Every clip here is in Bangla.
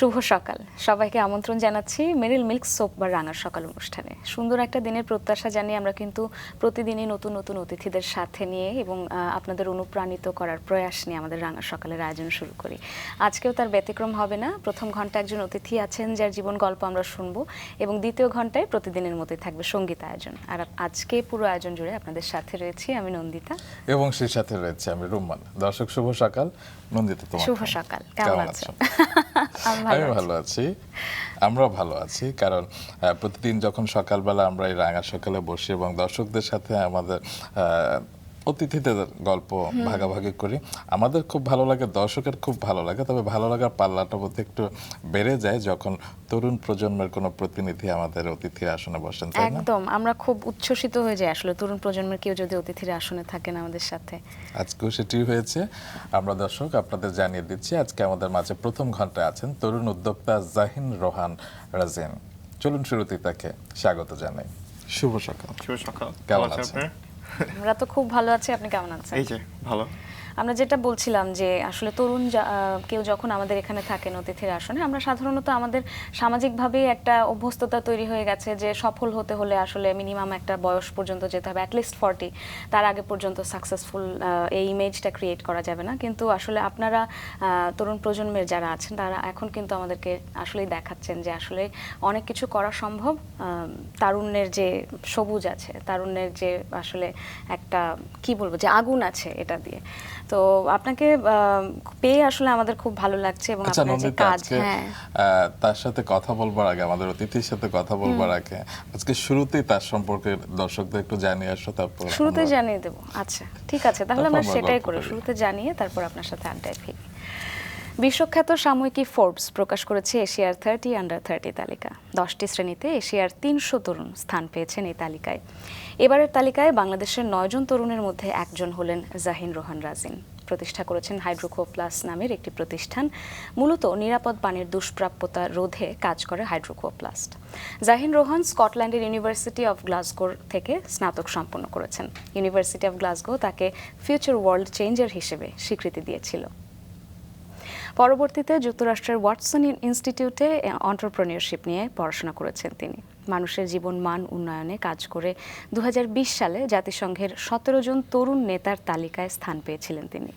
শুভ সকাল সবাইকে আমন্ত্রণ জানাচ্ছি মেরিল মিল্ক সোপ বা রাঙা সকাল অনুষ্ঠানে। সুন্দর একটা দিনের প্রত্যাশা জানিয়ে আমরা কিন্তু প্রতিদিনই নতুন নতুন অতিথিদের সাথে নিয়ে এবং আপনাদের অনুপ্রাণিত করার প্রয়াস নিয়ে আমাদের রাঙা সকালের আয়োজন শুরু করি। আজকেও তার ব্যতিক্রম হবে না। প্রথম ঘন্টা একজন অতিথি আছেন যার জীবন গল্প আমরা শুনবো এবং দ্বিতীয় ঘন্টায় প্রতিদিনের মতোই থাকবে সঙ্গীত আয়োজন। আর আজকে পুরো আয়োজন জুড়ে আপনাদের সাথে রয়েছি আমি নন্দিতা এবং সেই সাথে রয়েছে আমি রুম্মান। দর্শক শুভ সকাল। নন্দিতা তোমার শুভ সকাল, কেমন আছো? আমি ভালো আছি, আমরাও ভালো আছি, কারণ প্রতিদিন যখন সকালবেলা আমরা এই রাঙা সকালে বসি এবং দর্শকদের সাথে আমাদের অতিথিদের গল্প ভাগাভাগি করি, আমাদের খুব ভালো লাগে, দর্শকের খুব ভালো লাগে। তবে ভালো লাগার পাল্লাটা বোধ একটু বেড়ে যায় যখন তরুণ প্রজন্মের কোনো প্রতিনিধি আমাদের অতিথির আসনে বসেন, তাই না? একদম, আমরা খুব উচ্ছ্বসিত হয়ে যাই আসলে তরুণ প্রজন্মের কেউ যদি অতিথির আসনে থাকেন আমাদের সাথে। আজকেও সেটি হয়েছে। আমরা দর্শক আপনাদের জানিয়ে দিচ্ছি আজকে আমাদের মাঝে প্রথম ঘন্টায় আছেন তরুণ উদ্যোক্তা জাহিন রোহান রাজিন। চলুন শুরুতেই তাকে স্বাগত জানাই। শুভ সকাল। শুভ সকাল, কেমন আছেন? আমরা তো খুব ভালো আছি, আপনি কেমন আছেন? এই যে ভালো। আমরা যেটা বলছিলাম যে আসলে তরুণ কেউ যখন আমাদের এখানে থাকেন অতিথির আসনে, আমরা সাধারণত আমাদের সামাজিকভাবে একটা অভ্যস্ততা তৈরি হয়ে গেছে যে সফল হতে হলে আসলে মিনিমাম একটা বয়স পর্যন্ত যেতে হবে, অ্যাটলিস্ট 40, তার আগে পর্যন্ত সাকসেসফুল এই ইমেজটা ক্রিয়েট করা যাবে না। কিন্তু আসলে আপনারা তরুণ প্রজন্মের যারা আছেন তারা এখন কিন্তু আমাদেরকে আসলেই দেখাচ্ছেন যে আসলে অনেক কিছু করা সম্ভব। তারুণ্যের যে সবুজ আছে, তারুণ্যের যে আসলে একটা কি বলবো যে আগুন আছে এটা দিয়ে। তো আপনাকে পেয়ে আসলে আমাদের খুব ভালো লাগছে এবং আপনার যে কাজ, তার সাথে কথা বলবার আগে, আমাদের অতিথির সাথে কথা বলবার আগে আজকে শুরুতেই তার সম্পর্কে দর্শকদের একটু জানিয়ে আসো, তারপর শুরুতে জানিয়ে দেব। আচ্ছা ঠিক আছে, তাহলে আমরা সেটাই করি, শুরুতে জানিয়ে তারপর আপনার সাথে আড্ডায় ফিরি। বিশ্বখ্যাত সাময়িকী ফোর্বস প্রকাশ করেছে এশিয়ার 30 আন্ডার 30 তালিকা। 10টি শ্রেণীতে এশিয়ার 300 তরুণ স্থান পেয়েছেন এই তালিকায়। এবারের তালিকায় বাংলাদেশের 9 জন তরুণের মধ্যে একজন হলেন জাহিন রোহান রাজিন। প্রতিষ্ঠা করেছেন হাইড্রোকো প্লাস নামের একটি প্রতিষ্ঠান, মূলত নিরাপদ পানির দুষ্প্রাপ্যতা রোধে কাজ করে হাইড্রোকো প্লাস্ট। জাহিন রোহান স্কটল্যান্ডের ইউনিভার্সিটি অফ গ্লাসগো থেকে স্নাতক সম্পন্ন করেছেন। ইউনিভার্সিটি অফ গ্লাসগো তাকে ফিউচার ওয়ার্ল্ড চেঞ্জার হিসেবে স্বীকৃতি দিয়েছিল। পরবর্তীতে যুক্তরাষ্ট্রের ওয়াটসন ইনস্টিটিউটে এন্টারপ্রেনিয়রশিপ নিয়ে পড়াশোনা করেছেন তিনি। মানুষের জীবন মান উন্নয়নে কাজ করে 2020 সালে জাতিসংঘের 17 জন তরুণ নেতার তালিকায় স্থান পেয়েছিলেন তিনি।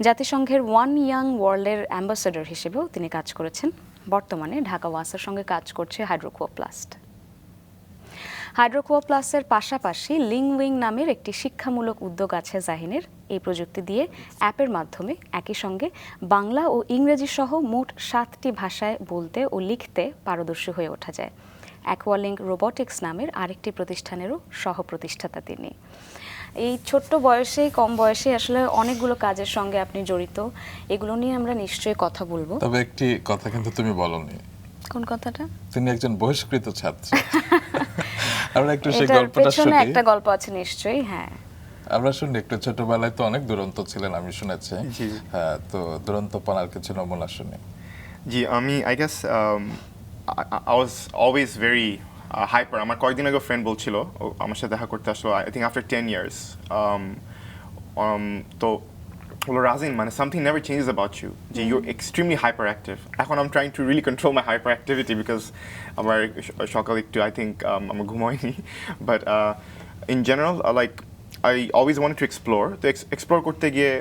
জাতিসংঘের ওয়ান ইয়াং ওয়ার্ল্ডের অ্যাম্বাসেডর হিসেবেও তিনি কাজ করেছেন। বর্তমানে ঢাকা ওয়াসার সঙ্গে কাজ করছে হাইড্রোকো প্লাস্ট। হাইড্রোকো প্লাসের পাশাপাশি লিংউইং নামের একটি শিক্ষামূলক উদ্যোগ আছে জাহিনের। এই প্রযুক্তি দিয়ে অ্যাপের মাধ্যমে একই সঙ্গে বাংলা ও ইংরেজি সহ মোট 7টি ভাষায় বলতে ও লিখতে পারদর্শী হয়ে ওঠা যায়। অ্যাকোয়ালিঙ্ক রোবোটিক্স নামের আরেকটি প্রতিষ্ঠানেরও সহ প্রতিষ্ঠাতা তিনি। এই ছোট্ট বয়সেই, কম বয়সে আসলে অনেকগুলো কাজের সঙ্গে আপনি জড়িত, এগুলো নিয়ে আমরা নিশ্চয়ই কথা বলবো। তবে একটি কথা কিন্তু তুমি বলনি। কোন কথাটা? তিনি একজন বহিষ্কৃত ছাত্র। আমরা একটু সেই গল্পটা শুনি। একটা গল্প আছে নিশ্চয়ই, হ্যাঁ আমরা শুনি একটু। ছোটবেলায় তো অনেক দুরন্ত ছিলেন আমি শুনেছি। হ্যাঁ, তো দুরন্তপনার কিছু নমুনা শুনি। জি, আমি I guess I was always very hyper. আমার কয়েকদিন আগে ফ্রেন্ড বলছিল আমার সাথে দেখা করতে আসলো, আই থিঙ্ক আফটার 10 years. তো বলো রাজিন, মানে something never changes about you, যে you're extremely hyperactive. এখন I'm trying to really control my hyperactivity because আমার সকাল একটু I think আমার ঘুম হয়নি, but in general like I always wanted to explore. তো explore করতে গিয়ে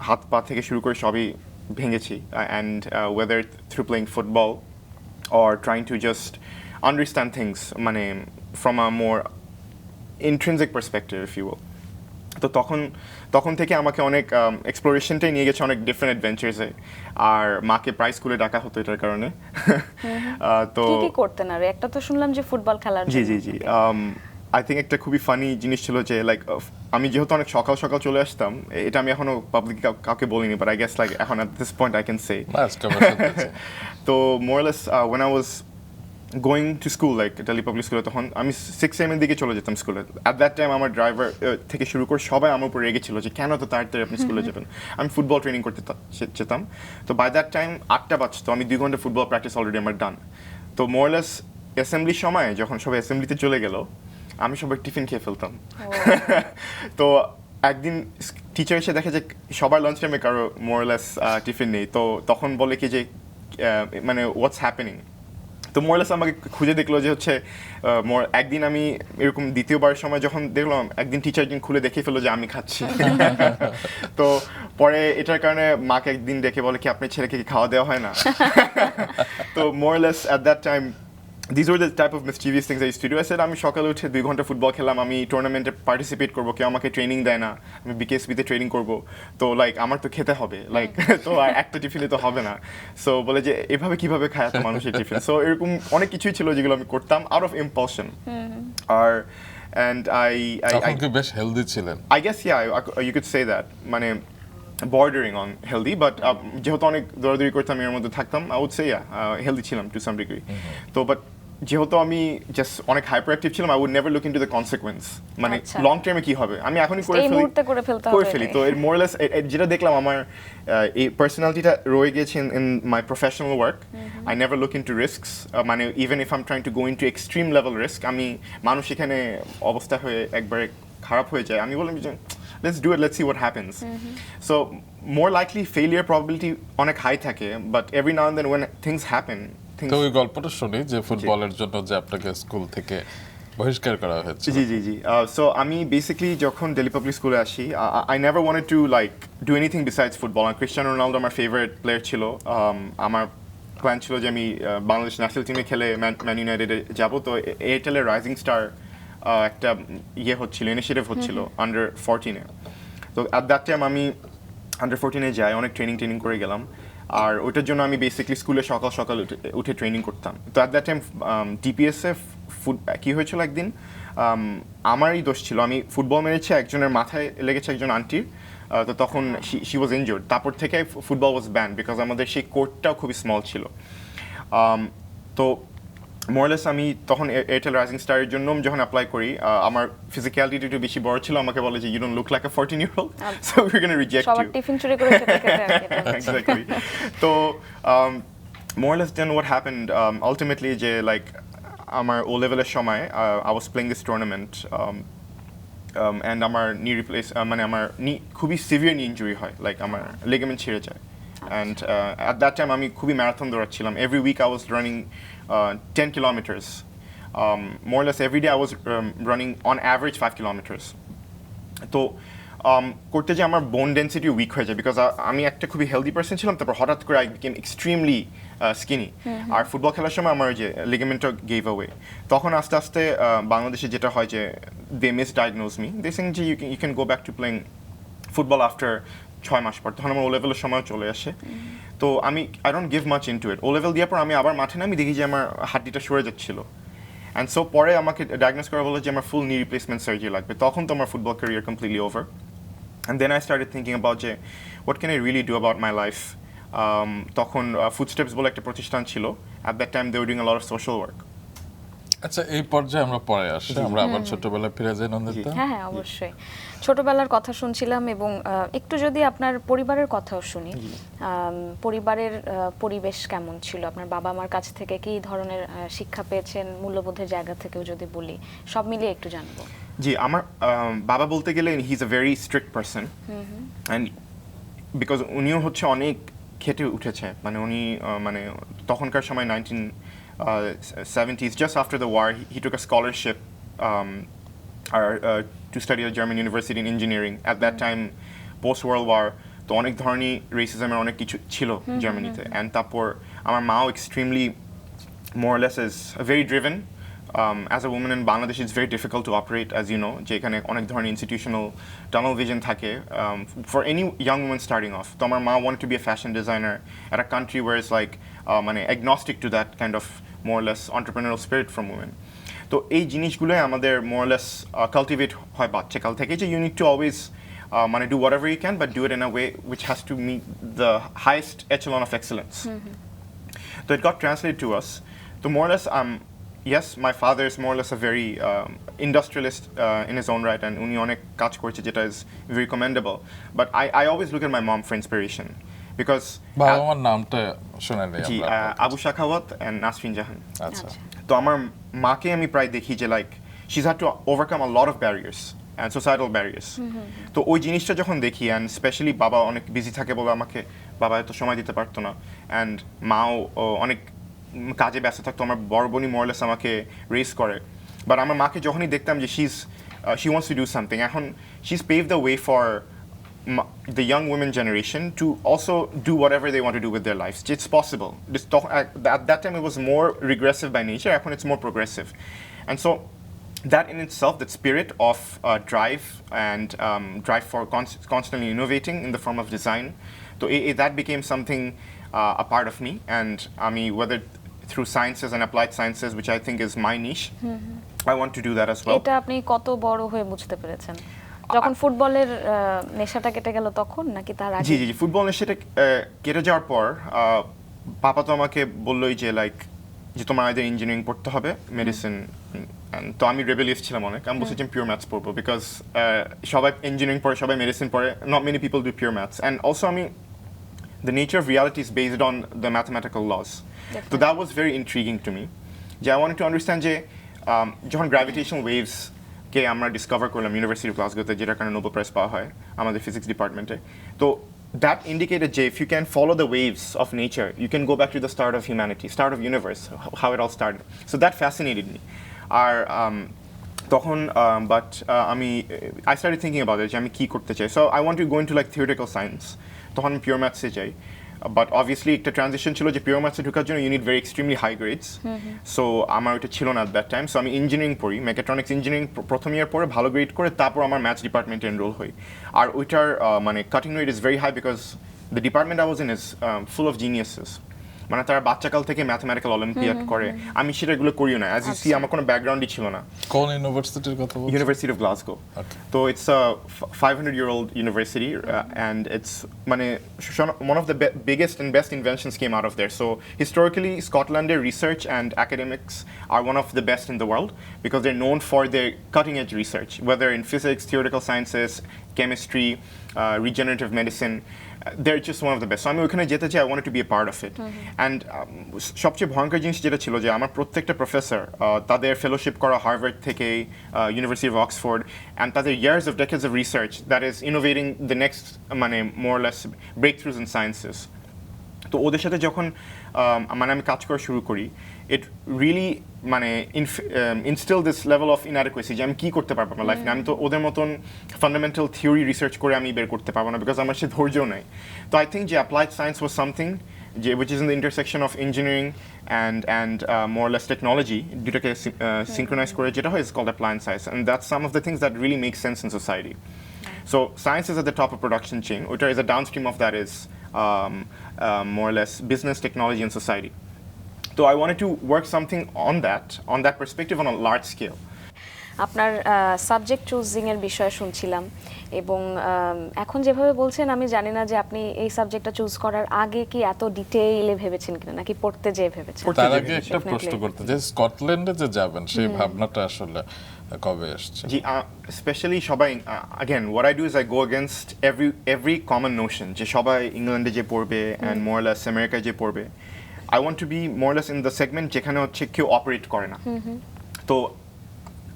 হাত পা থেকে শুরু করে সবই ভেঙেছি, and whether through playing football or trying to just understand things মানে from a more intrinsic perspective if you will. তো তখন থেকে আমাকে অনেক এক্সপ্লোরেশনটাই নিয়ে গেছে অনেক ডিফারেন্ট অ্যাডভেঞ্চার্সে। আর মাকে প্রায় স্কুলে ডাকা হতো এটার কারণে। তো কি করতেন? আর একটা তো শুনলাম যে ফুটবল খেলার জন্য। জি আই থিঙ্ক একটা খুবই ফানি জিনিস ছিল যে লাইক আমি যেহেতু অনেক সকাল সকাল চলে আসতাম, এটা আমি এখনো পাবলিক কাউকে বলিনি, বাট আই গেস লাইক এখন at this point I can say. তো মোরলেস when I was going to school, like Delhi Public School, তখন আমি 6 AM এর দিকে চলে যেতাম স্কুলে। অ্যাট দ্যাট টাইম আমার ড্রাইভার থেকে শুরু করে সবাই আমার উপর রেগে ছিল যে কেন তো তাড়াতাড়ি আপনি স্কুলে যাবেন। আমি ফুটবল ট্রেনিং করতে যেতাম, তো বাই দ্যাট টাইম 8টা বাজতো, আমি 2 ঘন্টা ফুটবল প্র্যাকটিস অলরেডি আমার ডান। তো মোরলেস অ্যাসেম্বলির সময় যখন সবাই অ্যাসেম্বলিতে চলে গেল, আমি সবাই টিফিন খেয়ে ফেলতাম। তো একদিন টিচার এসে দেখে যে সবার লাঞ্চ টাইমে কারো মোরলেস টিফিন নেই, তো তখন বলে কি যে মানে হোয়াটস হ্যাপেনিং। তো মোরলেস আমাকে খুঁজে দেখলো যে হচ্ছে একদিন আমি এরকম দ্বিতীয়বার সময় যখন দেখলাম একদিন টিচার একদিন খুলে দেখে ফেলো যে আমি খাচ্ছি। তো পরে এটার কারণে মাকে একদিন ডেকে বলে কি আপনার ছেলেকে কি খাওয়া দেওয়া হয় না। তো more less at that time these were the type of mischievous things I used to do. I said আমি সকালে উঠে 2 ঘন্টা ফুটবল খেলাম, আমি টুর্নামেন্টে পার্টিসিপেট করবো, কেউ আমাকে ট্রেনিং দেয় না, আমি বিকেএসপিতে ট্রেনিং করবো, তো লাইক আমার তো খেতে হবে, লাইক তো একটা টিফিনে তো হবে না। সো বলে যে এভাবে কিভাবে খায় এত মানুষের টিফিন। সো এরকম অনেক কিছুই ছিল যেগুলো আমি করতাম আউট অফ ইম্পালশন। আর and তখন কি বেশ হেলদি ছিলেন? I guess yeah, you could say that, মানে bordering on healthy, but যেহেতু অনেক দৌড়াদৌড়ি করতাম এর মধ্যে থাকতাম, I would say yeah, healthy ছিলাম to some degree. তো but যেহেতু আমি জাস্ট অনেক হাইপার অ্যাক্টিভ ছিলাম, I would never look into the consequence, মানে লং টার্মে কি হবে আমি এখনই করে ফেলি। তো এর মোরলেস যেটা দেখলাম আমার এই পার্সোনালিটিটা রয়ে গেছে in my professional work. I never look into risks, মানে even if I am trying to go into extreme level risk, আমি মানুষ এখানে অবস্থা হয়ে একবারে খারাপ হয়ে যায়, আমি বললাম যে let's do it, let's see what happens. So more likely failure probability অনেক হাই থাকে, but every now and then when things happen. তো ওই গল্পটা শুনি যে ফুটবলের জন্য যে আপনাকে স্কুল থেকে বহিষ্কার করা হয়েছে। জি সো আমি বেসিক্যালি যখন দিল্লি পাবলিক স্কুলে আসি, I never wanted to like do anything besides football. Cristiano Ronaldo আমার ফেভারিট প্লেয়ার ছিল, আমার প্ল্যান ছিল যে আমি বাংলাদেশ ন্যাশনাল টিমে খেলে ম্যান ইউনাইটেডে যাব। তো এয়ারটেলের রাইজিং স্টার একটা হচ্ছিল, ইনিশিয়েটিভ হচ্ছিল আন্ডার 14-এ। তো অ্যাট দ্যাট টাইম আমি আন্ডার 14-এ যাই, অনেক ট্রেনিং করে গেলাম, আর ওইটার জন্য আমি বেসিক্যালি স্কুলে সকাল উঠে ট্রেনিং করতাম। তো অ্যাট দ্যাট টাইম ডিপিএসএ কী হয়েছিল একদিন, আমারই দোষ ছিল, আমি ফুটবল মেরেছি, একজনের মাথায় লেগেছে একজন আন্টির, তো তখন শি ওয়াজ ইনজুর্ড। তারপর থেকে ফুটবল ওয়াজ ব্যান বিকজ আমাদের সেই কোর্টটাও খুবই স্মল ছিল। তো মোরলেস আমি তখন এয়ারটেল রাইজিং স্টারের জন্য যখন অ্যাপ্লাই করি, আমার ফিজিক্যালিটি একটু বেশি বড় ছিল, আমাকে বলে যে you don't look like a 14-year-old, so we are gonna reject you. সবার টিফিন চুরি করে খেতে এক্স্যাক্টলি। তো more or less then what happened ultimately যে লাইক আমার ও লেভেলের সময় I was playing this tournament and আমার নি রিপ্লেস মানে আমার নি খুবই সিভিয়ার নি ইনজুরি হয়, লাইক আমার লিগামেন্ট ছিঁড়ে যায়। And at that time আমি খুবই marathon দৌড়াচ্ছিলাম, every week I was running 10 kilometers, more or less every day I was running on average 5 kilometers. তো করতে যে আমার বোন ডেন্সিটি উইক হয়ে যায়, বিকজ আমি একটা খুবই হেলদি পার্সন ছিলাম, তারপর হঠাৎ করে আই বিকেম এক্সট্রিমলি স্কিনি, আর ফুটবল খেলার সময় আমার যে লিগামেন্টটা গেভ অ্যাওয়ে। তখন আস্তে আস্তে বাংলাদেশে যেটা হয় যে দে মিসডায়াগনোজ মি, দে সিং যে you can go back to playing football after 6 মাস পর। তখন আমার ও লেভেলের সময় চলে আসে, তো আমি I don't give much into it. O level দেওয়ার পর আমি আবার মাঠে নামি, দেখি যে আমার হাড্ডিটা সরে যাচ্ছিল, অ্যান্ড সো পরে আমাকে ডায়াগনোজ করা বলে যে আমার ফুল নি রিপ্লেসমেন্ট সার্জারি লাগবে। তখন তো আমার football career completely over, and then I started thinking about যে what can I really do about my life. তখন ফুটস্টেপস বলে একটা প্রতিষ্ঠান ছিল, at that time they were doing a lot of social work. আচ্ছা, এই পর্যায়ে আমরা পরে আসি, আমরা আবার ছোটবেলায় ফিরে যাই নন্দিতা। হ্যাঁ অবশ্যই, ছোটবেলার কথা শুনছিলাম, এবং একটু যদি আপনার পরিবারের কথাও শুনি, পরিবারের পরিবেশ কেমন ছিল, আপনার বাবা মার কাছ থেকে কি ধরনের শিক্ষা পেয়েছেন, মূল্যবোধের জায়গা থেকেও যদি বলি, সব মিলিয়ে একটু জানবো। জি, আমার বাবা বলতে গেলে হি is a very strict person, and because উনিও হচ্ছে অনেক খেটে উঠেছে, মানে উনি মানে তখনকার সময় 1970s, just after the war, he took a scholarship to study at German university in engineering. At that time, post-World War, তো অনেক ধরনের রেসিজমের অনেক কিছু ছিল জার্মানিতে, অ্যান্ড তারপর আমার মাও extremely more or less is very driven. As a woman in Bangladesh, it's very difficult to operate, as you know, যে এখানে অনেক ধরনের institutional tunnel vision থাকে for any young woman starting off. তো আমার মা wanted to be a fashion designer at a country where it's like মানে agnostic to that kind of more or less entrepreneurial spirit from women. তো এই জিনিসগুলোই আমাদের more or less cultivate হয় বাচ্চাকাল থেকে, যে you need to always মানে do whatever you can, but do it in a way which has to meet the highest echelon of excellence. So it got translated to us. So more or less, yes, my father is more or less a very industrialist in his own right, and উনি অনেক কাজ করছে যেটা is very commendable. But I always look at my mom for inspiration, because বাবা মার নামটা শুনে নেই জি, আমরা। আবু শাখাওয়াত and নাসরিন জাহান। আচ্ছা, তো আমার মাকে আমি প্রায় দেখি যে like she's had to overcome a lot of barriers and societal barriers. তো ওই জিনিসটা যখন দেখি অ্যান্ড স্পেশালি বাবা অনেক বিজি থাকে বলে আমাকে বাবা এত সময় দিতে পারতো না অ্যান্ড মাও অনেক কাজে ব্যস্ত থাকতো, আমার বড় বোনই মোরলেস আমাকে রেস করে, বাট আমার মাকে যখনই দেখতাম যে she wants to do something, এখন she's paved the way for the young women generation to also do whatever they want to do with their lives. It's possible. At that time it was more regressive by nature, এখন it's more progressive. And so that in itself, that spirit of drive and drive for constantly innovating in the form of design, so that became something a part of me. And I mean, whether through sciences and applied sciences, which I think is my niche, I want to do that as well. এটা আপনি কত বড় হয়ে বুঝতে পেরেছেন? যখন ফুটবলের নেশাটা কেটে গেল তখন নাকি তার আগে? জি ফুটবল নেশাটা কেটে যাওয়ার পর পাপা তো আমাকে বললোই যে লাইক যে তোমার আইদার ইঞ্জিনিয়ারিং পড়তে হবে, মেডিসিন, তো আমি রেবেলিয়াস ছিলাম অনেক, আমি বলছি যে পিওর ম্যাথস পড়বো, বিকজ সবাই ইঞ্জিনিয়ারিং পড়ে, সবাই মেডিসিন পড়ে, not many people do pure maths, and also আমি the nature of reality is based on the mathematical laws. So that was very intriguing to me. I wanted to understand যে যখন gravitational waves কে আমরা ডিসকভার করলাম ইউনিভার্সিটি অফ গ্লাসগোতে, যেটার কারণে নোবেল প্রাইজ পাওয়া হয় আমাদের ফিজিক্স ডিপার্টমেন্টে, তো that indicated যে if you can follow the waves of nature, you can go back to the start of humanity, start of universe, how it all started. So that fascinated me. আর তখন but I started thinking about it যে আমি কি করতে চাই. So I want to go into like theoretical science. তখন আমি পিওর ম্যাথসে যাই, বাট অবভিয়াসলি একটা ট্রানজিশন ছিল যে পিওর ম্যাথসে ঢোকার জন্য you need very extremely high grades, so আমার ওইটা ছিল না অ্যাট দ্যাট টাইম। সো আমি ইঞ্জিনিয়ারিং পড়ি, মেকাট্রনিক্স ইঞ্জিনিয়ারিং প্রথম ইয়ার পরে ভালো গ্রেড করে তারপর আমার ম্যাথস ডিপার্টমেন্টে এনরোল হই। আর ওইটার মানে cutting rate is very high because the department I was in is full of geniuses, মানে তারা বাচ্চাকাল থেকে ম্যাথমেটিক্যাল অলিম্পিয়াড করে, আমি সেটাগুলো করিও না, অ্যাজ ইউ সি আমার কোনো ব্যাকগ্রাউন্ডই ছিল না। কোন ইউনিভার্সিটির কথা বলছেন? University of Glasgow. Okay. So it's a 500-year-old university, and it's one of the biggest and best inventions came out of there. So historically, Scotland's research and academics are one of the best in the world because they're known for their cutting-edge research, whether in physics, theoretical sciences, chemistry, regenerative medicine. They're just one of the best. So আমি ওখানে যেতে চাই, I wanted to be a part of it. And সবচেয়ে ভয়ঙ্কর জিনিস যেটা ছিল যে আমার প্রত্যেকটা প্রফেসর তাদের ফেলোশিপ করা হার্ভার্ড থেকে, ইউনিভার্সিটি অফ অক্সফোর্ড, অ্যান্ড তাদের years of decades of research that is innovating the next মানে more less breakthroughs in sciences. তো ওদের সাথে যখন মানে আমি কাজ করা শুরু করি, ইট রিয়েলি মানে ইনস্টিল দিস লেভেল অফ ইনঅ্যাডিকুয়েসি যে আমি কী করতে পারবো আমার লাইফ নিয়ে। আমি তো ওদের মতন ফান্ডামেন্টাল থিওরি রিসার্চ করে আমি বের করতে পারবো না বিকজ আমার সে ধৈর্য নেই। তো আই থিঙ্ক যে অ্যাপ্লাইড সায়েন্স ওয়াজ সামথিং যে which is in the intersection of engineering and more or less technology, দুটোকে synchronize করে যেটা হয় is called applied science, and that's some of the things that really make sense in society. So science is at the top of production chain, which is a downstream of that is more or less business, technology, and society. So I wanted to work something on that perspective on a large scale. আপনার সাবজেক্ট চুজিং এর বিষয়ে শুনছিলাম, এবং এখন যেভাবে বলছেন আমি জানি না যে আপনি এই সাবজেক্টটা চুজ করার আগে কি এত ডিটেইলে ভেবেছেন কিনা, নাকি পড়তে যেয়ে ভেবেছেন? তার আগে একটা প্রশ্ন করতে যে স্কটল্যান্ডে যে যাবেন সেই ভাবনাটা আসলে কবে আসছে? জি, স্পেশালি সবাই again what I do is I go against every common notion যে সবাই ইংল্যান্ডে যে পড়বে and more or less আমেরিকায় যে পড়বে। I want to be more or less in the segment যেখানে হচ্ছে কেউ অপারেট করে না। তো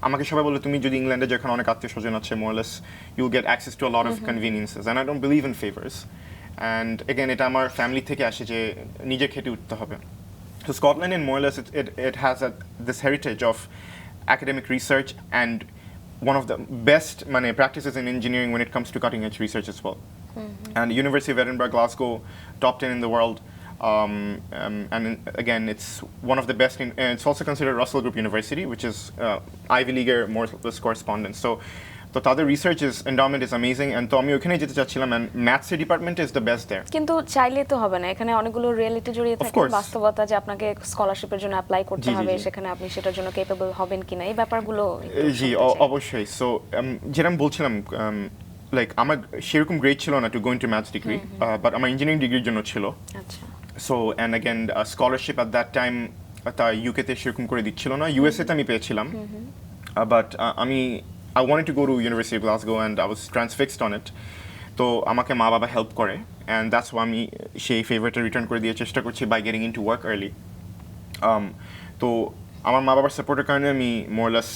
আমাকে সবাই বলে তুমি যদি ইংল্যান্ডে যেখানে অনেক আত্মীয় স্বজন আছে more or less you'll get access to a lot of conveniences, and I don't believe in favors, and again এটা আমার ফ্যামিলি থেকে আসে যে নিজে খেটে উঠতে হবে। So Scotland and more or less it has this heritage of academic research and one of the best practices in engineering when it comes to cutting edge research as well. And the University of Edinburgh, Glasgow, top 10 in the world. And again, it's one of the best. It's also considered Russell Group University, which is Ivy League more or less correspondence. So the research endowment is amazing, and তো আমি ওখানে যেতে চাচ্ছিলাম, and maths department is the best there. কিন্তু চাইলে তো হবে না, এখানে অনেকগুলো রিয়েলিটি জড়িয়ে থাকে, বাস্তবতা যে আপনাকে স্কলারশিপের জন্য অ্যাপ্লাই করতে হবে, সেখানে আপনি সেটার জন্য কেপেবল হবেন কিনা এই ব্যাপারগুলো। জি অবশ্যই। সো যেটা আমি বলছিলাম লাইক আমার সেরকম গ্রেড ছিল না two go into maths degree, but আমার ইঞ্জিনিয়ারিং ডিগ্রির জন্য ছিল। আচ্ছা। So and again scholarship at that time তা ইউকেতে সেরকম করে দিচ্ছিল না, ইউএসএতে আমি পেয়েছিলাম, but I wanted to go to University of Glasgow and I was transfixed on it. তো আমাকে মা বাবা হেল্প করে, and that's why আমি সেই ফেভারটা রিটার্ন করে দিয়ে চেষ্টা করছি by getting into work early. তো আমার মা বাবার সাপোর্টের কারণে আমি more or less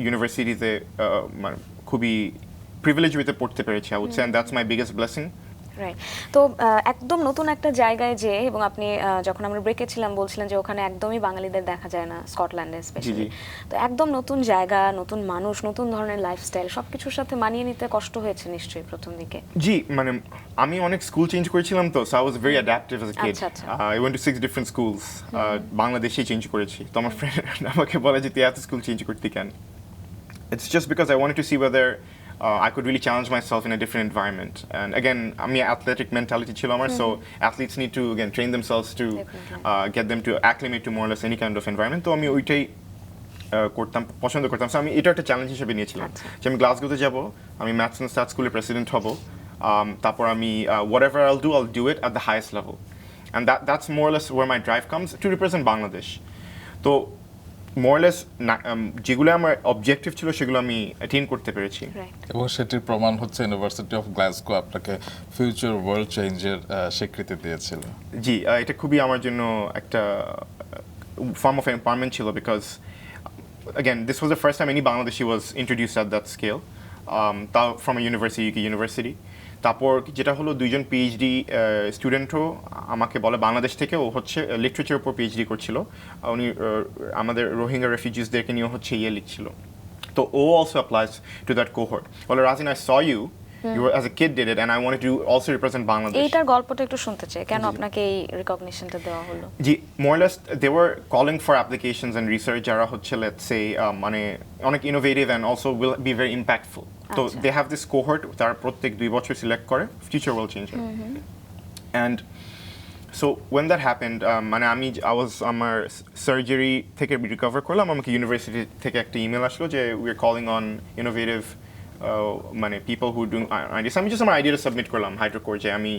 ইউনিভার্সিটিতে খুবই প্রিভিলেজ ওয়েতে পড়তে পেরেছি I would say and that's my biggest blessing. Right. তো একদম নতুন একটা জায়গায় যে, এবং আপনি যখন আমরা ব্রেকে ছিলাম বলছিলেন যে ওখানে একদমই বাঙালিদের দেখা যায় না, স্কটল্যান্ডে স্পেশালি। তো একদম নতুন জায়গা, নতুন মানুষ, নতুন ধরনের লাইফস্টাইল, সবকিছুর সাথে মানিয়ে নিতে কষ্ট হয়েছে নিশ্চয়ই প্রথম দিকে। জি, মানে আমি অনেক স্কুল চেঞ্জ করেছিলাম, তো so I was very adaptive as a kid. I went to 6 different schools, বাংলাদেশেই চেঞ্জ করেছি। তো আমার ফ্রেন্ড আমাকে বলে যে তুই এত স্কুল চেঞ্জ করতে কেন? It's just because I wanted to see whether I could really challenge myself in a different environment. And again, আমি athletic mentality ছিল আমার, so athletes need to again train themselves to get them to acclimate to more or less any kind of environment. তো আমি ওইটাই করতাম, পছন্দ করতাম। সো আমি এটা একটা চ্যালেঞ্জ হিসেবে নিয়েছিলাম যে আমি গ্লাসগোতে যাব, আমি ম্যাথস অ্যান্ড স্ট্যাট স্কুলের প্রেসিডেন্ট হব, তারপর আমি whatever I'll do it at the highest level. And that's more or less where my drive comes to represent Bangladesh. তো মোরলেস যেগুলো আমার অবজেক্টিভ ছিল সেগুলো আমি অ্যাটেইন করতে পেরেছি। এবং সেটির প্রমাণ হচ্ছে ইউনিভার্সিটি অফ গ্লাসগো আপনাকে ফিউচার ওয়ার্ল্ড চেঞ্জের স্বীকৃতি দিয়েছিল। জি, এটা খুবই আমার জন্য একটা ফর্ম অফ এম্পাওয়ারমেন্ট ছিল, because again this was the first time any Bangladeshi was introduced at that scale, তাও from a university, UK university. তারপর যেটা হলো দুইজন পিএইচডি স্টুডেন্টও আমাকে বলে বাংলাদেশ থেকে, ও হচ্ছে লিটারেচার উপর পিএইচডি করছিল, উনি আমাদের রোহিঙ্গা রেফিউজিসদেরকে নিয়ে হচ্ছে লিখছিল। তো ও also applies to that cohort, বলে Razin I saw you as a kid did it and I wanted to also represent Bangladesh. এইটার গল্পটা একটু শুনতে চাই, কেন আপনাকে এই রিকগনিশনটা দেওয়া হলো? জি, more or less they were calling for applications and research যারা হচ্ছে let's say মানে অনেক innovative and also will be very impactful. So they have this cohort তারা প্রত্যেক 2 বছর সিলেক্ট করে future world changer. And so when that happened, মানে I was আমার সার্জারি থেকে রিকভার করলাম, আমাকে ইউনিভার্সিটি থেকে একটা ইমেল আসলো যে we are calling on innovative মানে people who doing ideas. আমি just আমার আইডিয়াটা সাবমিট করলাম হাইড্রোকোর যে আমি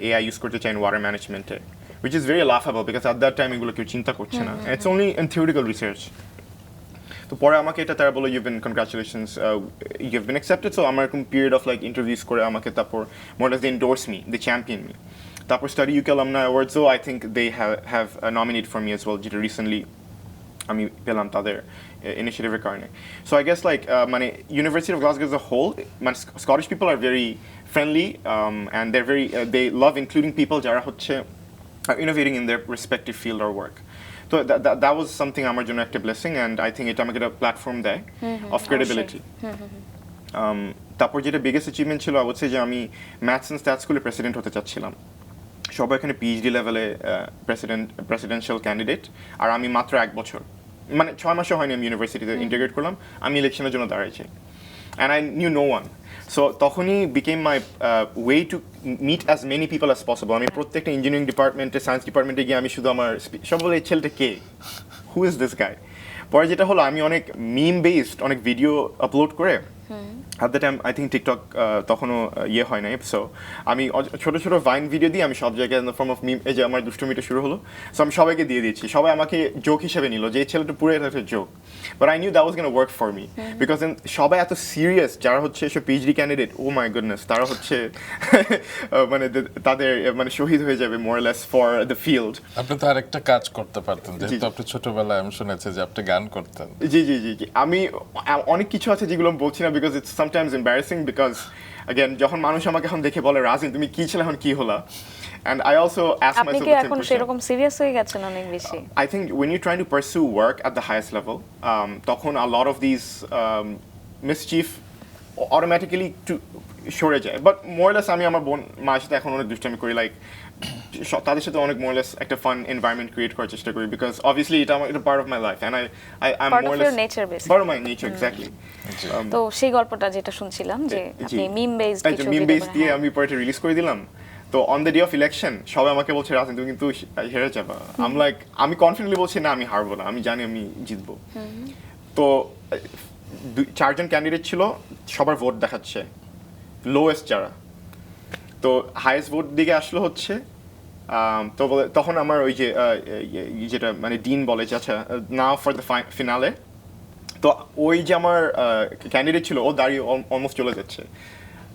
এআই ইউজ করতে চাই ওয়াটার ম্যানেজমেন্টে, which is very laughable because at that time এগুলো কেউ চিন্তা করছে না, it's only in theoretical research. তো পরে আমাকে এটা তারা বলো you've been congratulations, you've been accepted. So আমার এরকম period of like interviews করে আমাকে তারপর more or less they endorse me, they champion me. তারপর Study UK Alumni Awards, so I think they have nominated for me as well, যেটা recently আমি পেলাম তাদের ইনিশিয়েটিভের কারণে। সো আই গেস লাইক মানে University of Glasgow as a whole, মানে Scottish people are very friendly and they very they love including people যারা হচ্ছে innovating in their respective field or work. তো দ্যাট ওয়াজ সামথিং আমার জন্য একটা ব্লেসিং, অ্যান্ড আই থিঙ্ক এটা আমাকে একটা প্ল্যাটফর্ম দেয় অফ ক্রেডিবিলিটি। তারপর যেটা বিগেস্ট অ্যাচিভমেন্ট ছিল অবশ্যই যে আমি ম্যাথস অ্যান্ড স্ট্যাট স্কুলের প্রেসিডেন্ট হতে চাচ্ছিলাম। সবাই এখানে পিএইচডি লেভেলে প্রেসিডেন্সিয়াল ক্যান্ডিডেট, আর আমি মাত্র 1 বছর, মানে 6 মাসও হয়নি আমি ইউনিভার্সিটিতে ইন্টিগ্রেট করলাম, আমি ইলেকশনের জন্য দাঁড়াইছি, and I knew no one. So তখনই became my way to meet as many people as possible. আমি প্রত্যেকটা ইঞ্জিনিয়ারিং ডিপার্টমেন্টে, সায়েন্স ডিপার্টমেন্টে গিয়ে আমি শুধু আমার সব বলে এই ছেলেটা কে, হু ইজ দিস গাই। পরে যেটা হলো আমি অনেক মিম বেসড অনেক ভিডিও আপলোড করে, at the time I think TikTok তখনও হয় নাই, সো আমি ছোট ছোট ভাইন ভিডিও দিয়ে আমি সব জায়গায় ইন দ্য ফর্ম অফ মিম, এই যে আমার দুষ্টুমিটা শুরু হলো, সো আমি সবাইকে দিয়ে দিয়েছি, সবাই আমাকে জোক হিসেবে নিল যে এই ছেলেটা পুরো একটা joke, but I knew that was gonna work for me, because সবাই এত সিরিয়াস যারা হচ্ছে এসব PhD candidate, oh my goodness, তারা হচ্ছে মানে তাদের মানে শহীদ হয়ে যাবে more less for the field. আপনি তো আরেকটা কাজ করতে পারতেন, যেহেতু আপনি ছোটবেলায় আমি শুনেছি যে আপনি গান করতেন। জি জি জি জি, আমি অনেক কিছু আছে যেগুলো আমি বলছি না, because it's sometimes embarrassing, because again যখন মানুষ আমাকে এখন দেখে বলে রাজিন তুমি কি ছিল এখন কি হলো, and I also ask myself আপনি কি এখন সেরকম সিরিয়াস হয়ে গেছেন অনেক বেশি? I think when you're trying to pursue work at the highest level, তখন a lot of these mischief automatically to সরে যায়, বাট মোরলেস আমি আমার বোন মার সাথে এখন অনেক দুষ্টামি করি, লাইক তাদের সাথে অনেক মোরলেস একটা ফান এনভায়রনমেন্ট ক্রিয়েট করার চেষ্টা করি, বিকজ অবভিয়াসলি এটা আমার part of my life, and I more or less part of my nature exactly. তো সেই গল্পটা যেটা শুনছিলাম যে আপনি মিম বেসড কিছু মিম বেস দিয়ে আমি পরে রিলিজ করে দিলাম। তো on the day of election সবাই আমাকে বলছে রাজিন তুমি কিন্তু হেরে যাবা, আমি কনফিডেন্টলি বলছি না আমি হারবো না, আমি জানি আমি জিতবো। তো 4 জন ক্যান্ডিডেট ছিল, সবার ভোট দেখাচ্ছে লোয়েস্ট যারা, তো হাইয়েস্ট ভোট দিকে আসলো হচ্ছে, তো বলে তখন আমার ওই যে যেটা মানে ডিন বলে যে আচ্ছা নাও ফর দ্য ফিনালে, তো ওই যে আমার ক্যান্ডিডেট ছিল ও দাঁড়িয়ে অলমোস্ট চলে যাচ্ছে,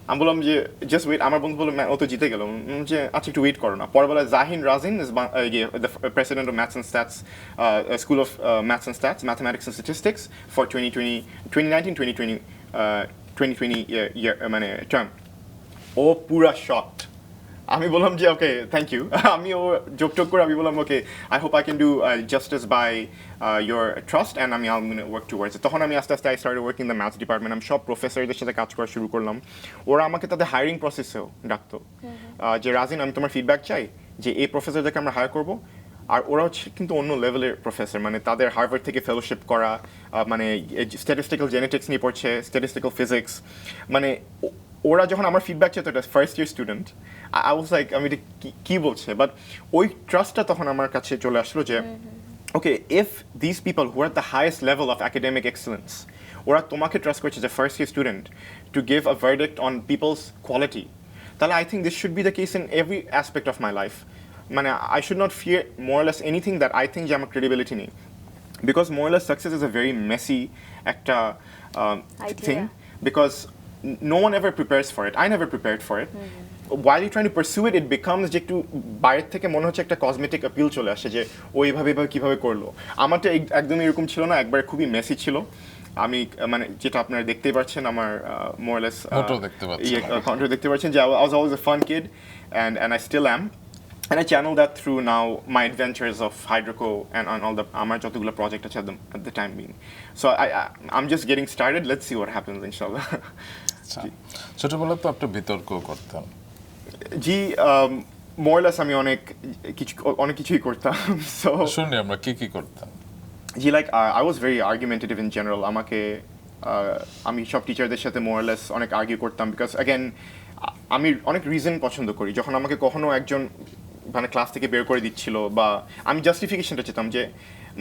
আমি বললাম যে জাস্ট ওয়েট, আমার বন্ধু বললো ও তো জিতে গেল, যে আচ্ছা একটু ওয়েট করো না। পরে বলে Jahin Rajin is the president of maths and stats, school of maths and stats, mathematics and statistics for 2019-2020 ইয়ার মানে টার্ম। ও পুরা শকড। আমি বললাম যে ওকে থ্যাংক ইউ, আমি ও যোগ টোক করে আমি বললাম okay I hope I can do justice by your trust and আমি ওয়ার্ক টুয়ার্ডস। তখন আমি আস্তে আস্তে I started working the maths department. আমি সব প্রফেসরদের সাথে কাজ করা শুরু করলাম। ওরা আমাকে তাদের হায়ারিং প্রসেসেও ডাকতো যে রাজিন আমি তোমার ফিডব্যাক চাই যে এই প্রফেসরদেরকে আমরা হায়ার করবো। আর ওরা হচ্ছে কিন্তু অন্য লেভেলের প্রফেসর, মানে তাদের হার্ভার্ড থেকে ফেলোশিপ করা, মানে স্ট্যাটিস্টিক্যাল জেনেটিক্স নিয়ে পড়ছে, স্ট্যাটিস্টিক্যাল ফিজিক্স। মানে ওরা যখন আমার ফিডব্যাক চেত, এটা first year student, I was like আমি এটা কী বলছে, বাট ওই ট্রাস্টটা তখন আমার কাছে চলে আসলো যে okay if this people who are the highest level of academic excellence, ওরা তোমাকে ট্রাস্ট করছে যে first year student to give a verdict on people's quality, তাহলে I think this should be the case in every aspect of my life. মানে I should not fear more less anything that I think যে আমার ক্রেডিবিলিটি নেই, because more less success is a very messy একটা thing, because no one ever prepares for it. I never prepared for it. While you're trying to pursue it, it becomes যে একটু বাইরের থেকে মনে হচ্ছে একটা কসমেটিক অ্যাপিল চলে আসে যে ও এইভাবে কীভাবে করলো। আমারটা একদমই এরকম ছিল না, একবার খুবই মেসি ছিল। আমি মানে যেটা আপনারা দেখতেই পাচ্ছেন আমার মোরলেস কন্ট্রো দেখতে পাচ্ছেন যে I was always a fun kid and I still am. And I channel that through now my adventures of Hydroco and on all the আমার যতগুলো project আছে at the time being. So I'm just getting started. Let's see what happens, inshallah. ছোটবেলা তো আপনি বিতর্ক করতেন। জি, more or less আমি অনেক কিছুই করতাম। So শুনি আমরা কি করতাম। জি, like I was very argumentative in general. আমাকে আমি সব টিচারদের সাথে more or less অনেক আর্গিউ করতাম, because again আমি অনেক রিজন পছন্দ করি। যখন আমাকে কখনো একজন মানে ক্লাস থেকে বের করে দিচ্ছিল বা আমি জাস্টিফিকেশনটা চেতাম যে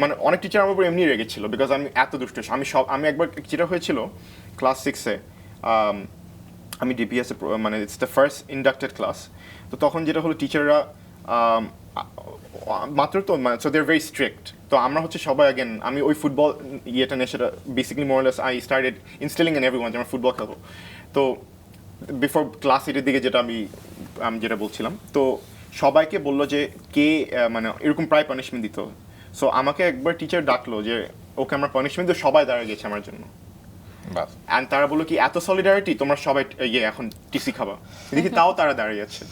মানে অনেক টিচার আমার উপর এমনি রেগেছিল বিকজ আমি এত দুষ্ট। আমি একবার যেটা হয়েছিল ক্লাস 6-এ আমি ডিপিএসে, মানে it's the first inducted class. তো তখন যেটা হলো টিচাররা মাত্র তো মানে so they are very strict. তো আমরা হচ্ছে সবাই আগেন আমি ওই ফুটবল ইয়েটা নিয়ে সেটা basically more less I started instilling in everyone যে আমরা ফুটবল খেলবো। তো বিফোর ক্লাস 8-এর দিকে যেটা আমি যেটা বলছিলাম, তো সবাইকে বললো যে কে মানে এরকম প্রায় পানিশমেন্ট দিত। সো আমাকে একবার টিচার ডাকলো যে ওকে আমার পানিশমেন্ট দিয়ে সবাই দাঁড়িয়ে গেছে আমার জন্য। অ্যান্ড তারা বললো কি এত সলিডারিটি, তোমরা সবাই এখন টিসি খাবা। দেখি তাও তারা দাঁড়িয়ে আছে।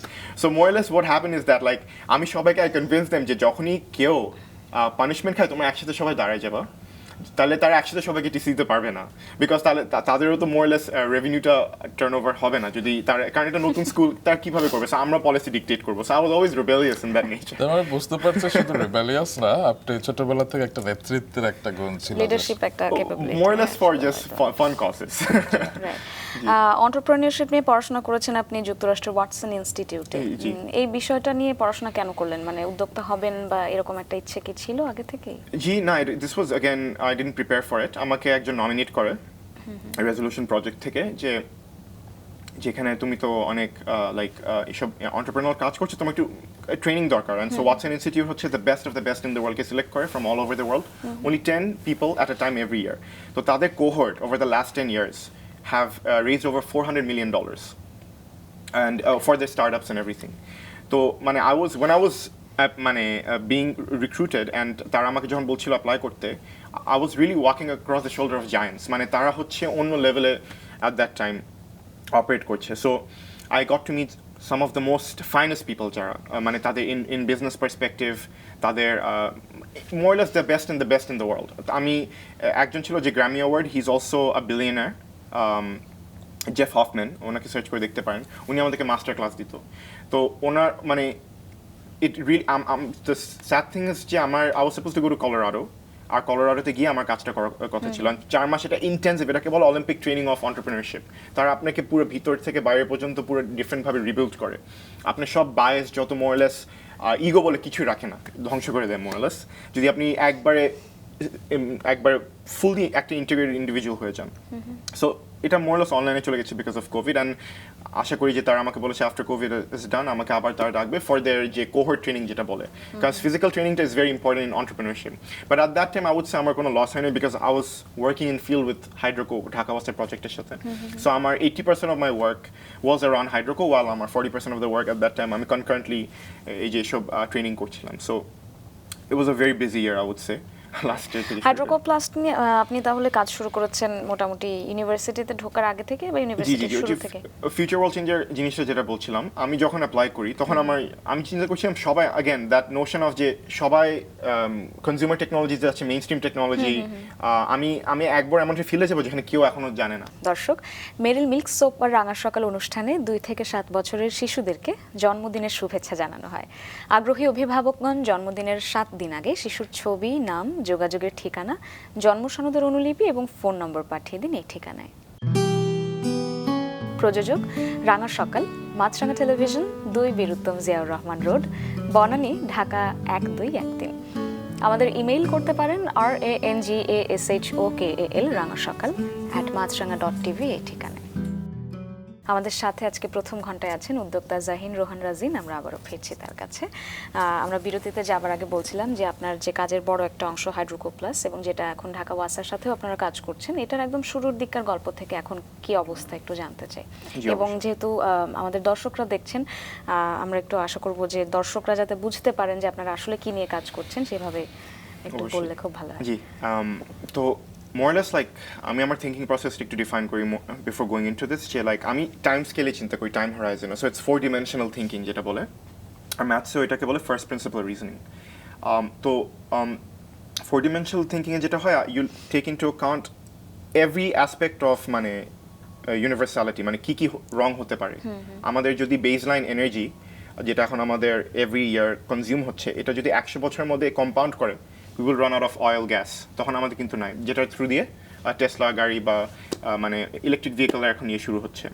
So মোরলেস what happen is that like আমি সবাইকে আই কনভিন্স দেম যে যখনই কেউ পানিশমেন্ট খায় তোমরা একসাথে সবাই দাঁড়িয়ে যাবা, তাহলে তারা একসাথে সবাইকে টিসি দিতে পারবে না, বিকজ তাহলে তাদেরও তো মোরলেস রেভিনিউটা টার্ন ওভার হবে না যদি তার, কারণ এটা নতুন স্কুল তার কিভাবে করবে। সো আমরা পলিসি ডিকটেট করবো। So I was always rebellious in that nature. তোমরা বুঝতে পারছো শুধু রিবেলিয়াস না, আপনি ছোটবেলা থেকে একটা নেতৃত্বের একটা গুণ ছিল, লিডারশিপ একটা capability, মোরলেস for just fun causes. Entrepreneurship নিয়ে পড়াশোনা করেছেন আপনি যুক্তরাষ্ট্রের ওয়াটসন ইনস্টিটিউটে। এই বিষয়টা নিয়ে পড়াশোনা কেন করলেন, মানে উদ্যোক্তা হবেন বা এরকম একটা ইচ্ছে কি ছিল আগে থেকেই? জি না, this was again I didn't prepare for it. আমাকে একজন নমিনেট করে রেজলিউশন প্রজেক্ট থেকে যে যেখানে তুমি তো অনেক লাইক এসব এন্টারপ্রেনিয়র কাজ করছো, তোমার একটু ট্রেনিং দরকার। অ্যান্ড সো ওয়াটসন ইনস্টিটিউট হচ্ছে the best of the best in the ওয়ার্ল্ডকে সিলেক্ট করে from all over the world, only 10 people at a time every year. তো তাদের cohort over the last 10 years have raised over $400 million and for their startups and everything. So মানে when I was being recruited and তারা আমাকে যখন বলছিল অ্যাপ্লাই করতে, I was really walking across the shoulder of giants. মানে তারা হচ্ছে অন্য লেভেলে at that time অপারেট করছে। So I got to meet some of the most finest people যারা মানে তাদের in business perspective তাদের more or less the best in the world. আমি একজন ছিল যে Grammy award, he is also a billionaire, Jeff Hoffman, ওনাকে সার্চ করে দেখতে পারেন। উনি আমাদেরকে মাস্টার ক্লাস দিত। তো ওনার মানে it really the sad thing is যে I was supposed to go to Colorado, আর কলোরাডোতে গিয়ে আমার কাজটা করার কথা ছিল। 4 মাস এটা ইন্টেন্সিভ, এটাকে বলে অলিম্পিক ট্রেনিং অফ এন্টারপ্রেনারশিপ। তারা আপনাকে পুরো ভিতর থেকে বাইরে পর্যন্ত পুরো ডিফারেন্টভাবে রিবিল্ড করে। আপনি সব বায়াস যত মোরলেস ইগো বলে কিছু রাখে না, ধ্বংস করে দেয় মোরলেস, যদি আপনি একবার ফুললি একটা ইন্টিগ্রেটেড ইন্ডিভিজুয়াল হয়ে যান। সো এটা মোরলেস অনলাইনে চলে গেছে বিকজ অফ কোভিড অ্যান্ড আশা করি যে তারা আমাকে বলেছে আফটার কোভিড ইজ ডান আমাকে আবার তারা ডাকবে ফর দেয়ার যে কোহর্ট ট্রেনিং যেটা বলে বিকজ ফিজিক্যাল ট্রেনিংটা is very important in entrepreneurship but at that time I would say আমার কোনো লস হয়নি because I was working in field with Hydroco Dhaka ওয়াসের প্রজেক্টের সাথে সো আমার 80% of my work was around Hydroco ওয়াল আমার 40% of the work at that time আমি কনকারেন্টলি এই যে সব ট্রেনিং করছিলাম so it was a very busy year I would say last year থেকে হাইড্রোকোপ্লাস্ট নিয়ে আপনি তাহলে কাজ শুরু করেছেন মোটামুটি ইউনিভার্সিটিতে ঢোকার আগে থেকে বা ইউনিভার্সিটির শুরু থেকে ফিউচার ওয়ার্ল্ড চেঞ্জার জিনিসটা যেটা বলছিলাম আমি যখন অ্যাপ্লাই করি তখন আমি চিন্তা করছিলাম সবাই अगेन দ্যাট নোশন অফ যে সবাই কনজিউমার টেকনোলজি যাচ্ছে মেইন স্ট্রিম টেকনোলজি আমি একবার এমন ফিলে যাবো যেখানে কেউ এখনো জানে না দর্শক মেরিল মিল্ক সোপ আর রাঙা সকাল অনুষ্ঠানে 2 থেকে 7 বছরের শিশুদেরকে জন্মদিনের শুভেচ্ছা জানানো হয় আগ্রহী অভিভাবকগণ জন্মদিনের 7 দিন আগে শিশুর ছবি নাম যোগাযোগের ঠিকানা জন্ম সনদের অনুলিপি এবং ফোন নম্বর পাঠিয়ে দিন এই ঠিকানায় প্রযোজক রাঙা সকাল মাছরাঙ্গা টেলিভিশন 2 বীর উত্তম জিয়াউর রহমান রোড বনানী ঢাকা 1213 আমাদের ইমেইল করতে পারেন rangashokkal rangashokkal@maasranga.tv এই ঠিকানায় আমাদের সাথে আজকে প্রথম ঘন্টায় আছেন উদ্যোক্তা জাহিন রোহান রাজিন আমরা আবারও ফিরছি তার কাছে আমরা বিরতিতে যাবার আগে বলছিলাম যে আপনার যে কাজের বড় একটা অংশ হাইড্রোকো প্লাস এবং যেটা এখন ঢাকা ওয়াসার সাথেও আপনারা কাজ করছেন এটার একদম শুরুর দিককার গল্প থেকে এখন কি অবস্থা একটু জানতে চাই এবং যেহেতু আমাদের দর্শকরা দেখছেন আমরা একটু আশা করব যে দর্শকরা যাতে বুঝতে পারেন যে আপনারা আসলে কি নিয়ে কাজ করছেন সেভাবে একটু বললে খুব ভালো হয় জি তো more or less like আমি আমার থিঙ্কিং প্রসেসটা একটু ডিফাইন করি বিফোর গোয়িং ইনটু দিস যে লাইক আমি টাইম স্কেলে চিন্তা করি time Horizon so it's 4 dimensional thinking যেটা বলে আর ম্যাথসেও এটাকে বলে ফার্স্ট প্রিন্সিপাল রিজনিং তো 4 ডিমেনশনাল থিঙ্কিংয়ে যেটা হয় you take into account every aspect of মানে ইউনিভার্সালিটি মানে কি কি রং হতে পারে আমাদের যদি বেসলাইন এনার্জি যেটা এখন আমাদের এভরি ইয়ার কনজিউম হচ্ছে এটা যদি 100 বছরের মধ্যে কম্পাউন্ড করে we will run out of oil gas তখন আমাদের কিন্তু নাই যেটার থ্রু দিয়ে টেসলা গাড়ি বা মানে ইলেকট্রিক ভেহিকল এখন নিয়ে শুরু হচ্ছে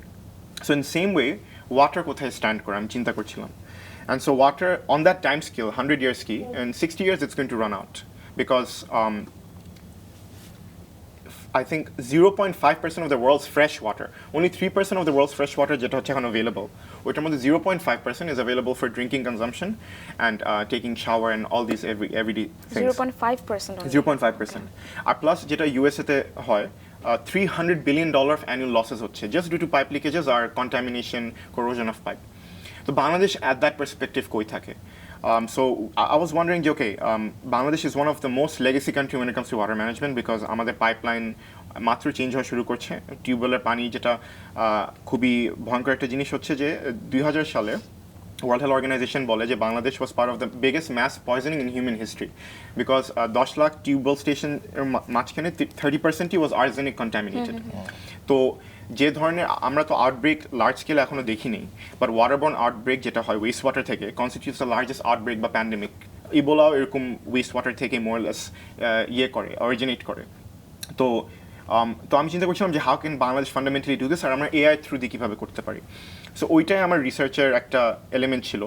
so in same way water কোথায় স্ট্যান্ড করে আমি চিন্তা করছিলাম and so water on that time scale 100 years কি and 60 years it's going to run out because I think 0.5% of the world's fresh water, only 3% of the world's fresh water যেটা হচ্ছে এখন available. ওইটার মধ্যে 0.5% is available for drinking consumption and taking shower and all these everyday things. 0.5%. 0.5%. R plus যেটা USA তে হয় $300 billion of annual losses হচ্ছে just due to pipe leakages or contamination, corrosion of pipe. তো বাংলাদেশ at that perspective কই থাকে? So I was wondering, okay, Bangladesh is one of the most legacy country when it comes to water management because আমাদের pipeline মাত্র চেঞ্জ হওয়া শুরু করছে টিউবওয়েলের পানি যেটা খুবই ভয়ঙ্কর একটা জিনিস হচ্ছে যে 2000 সালে World Health Organization বলে যে Bangladesh was part of the biggest mass poisoning in human history because 10 lakh tubewell station মাঝখানে 30%ই was arsenic contaminated. তো যে ধরনের আমরা তো আউটব্রেক লার্জ স্কেলে এখনো দেখিনি বাট ওয়াটারবর্ন আউটব্রেক যেটা হয় ওয়েস্ট ওয়াটার থেকে কনস্টিটিউটস দ্য লার্জেস্ট আউটব্রেক বা প্যান্ডেমিক ইবোলাও এরকম ওয়েস্ট ওয়াটার থেকে মোরলেস অরিজিনেট করে তো আমি চিন্তা করছিলাম যে how can Bangladesh fundamentally do this আর আমরা এআই থ্রু দিয়ে কীভাবে করতে পারি সো ওইটাই আমার রিসার্চের একটা এলিমেন্ট ছিল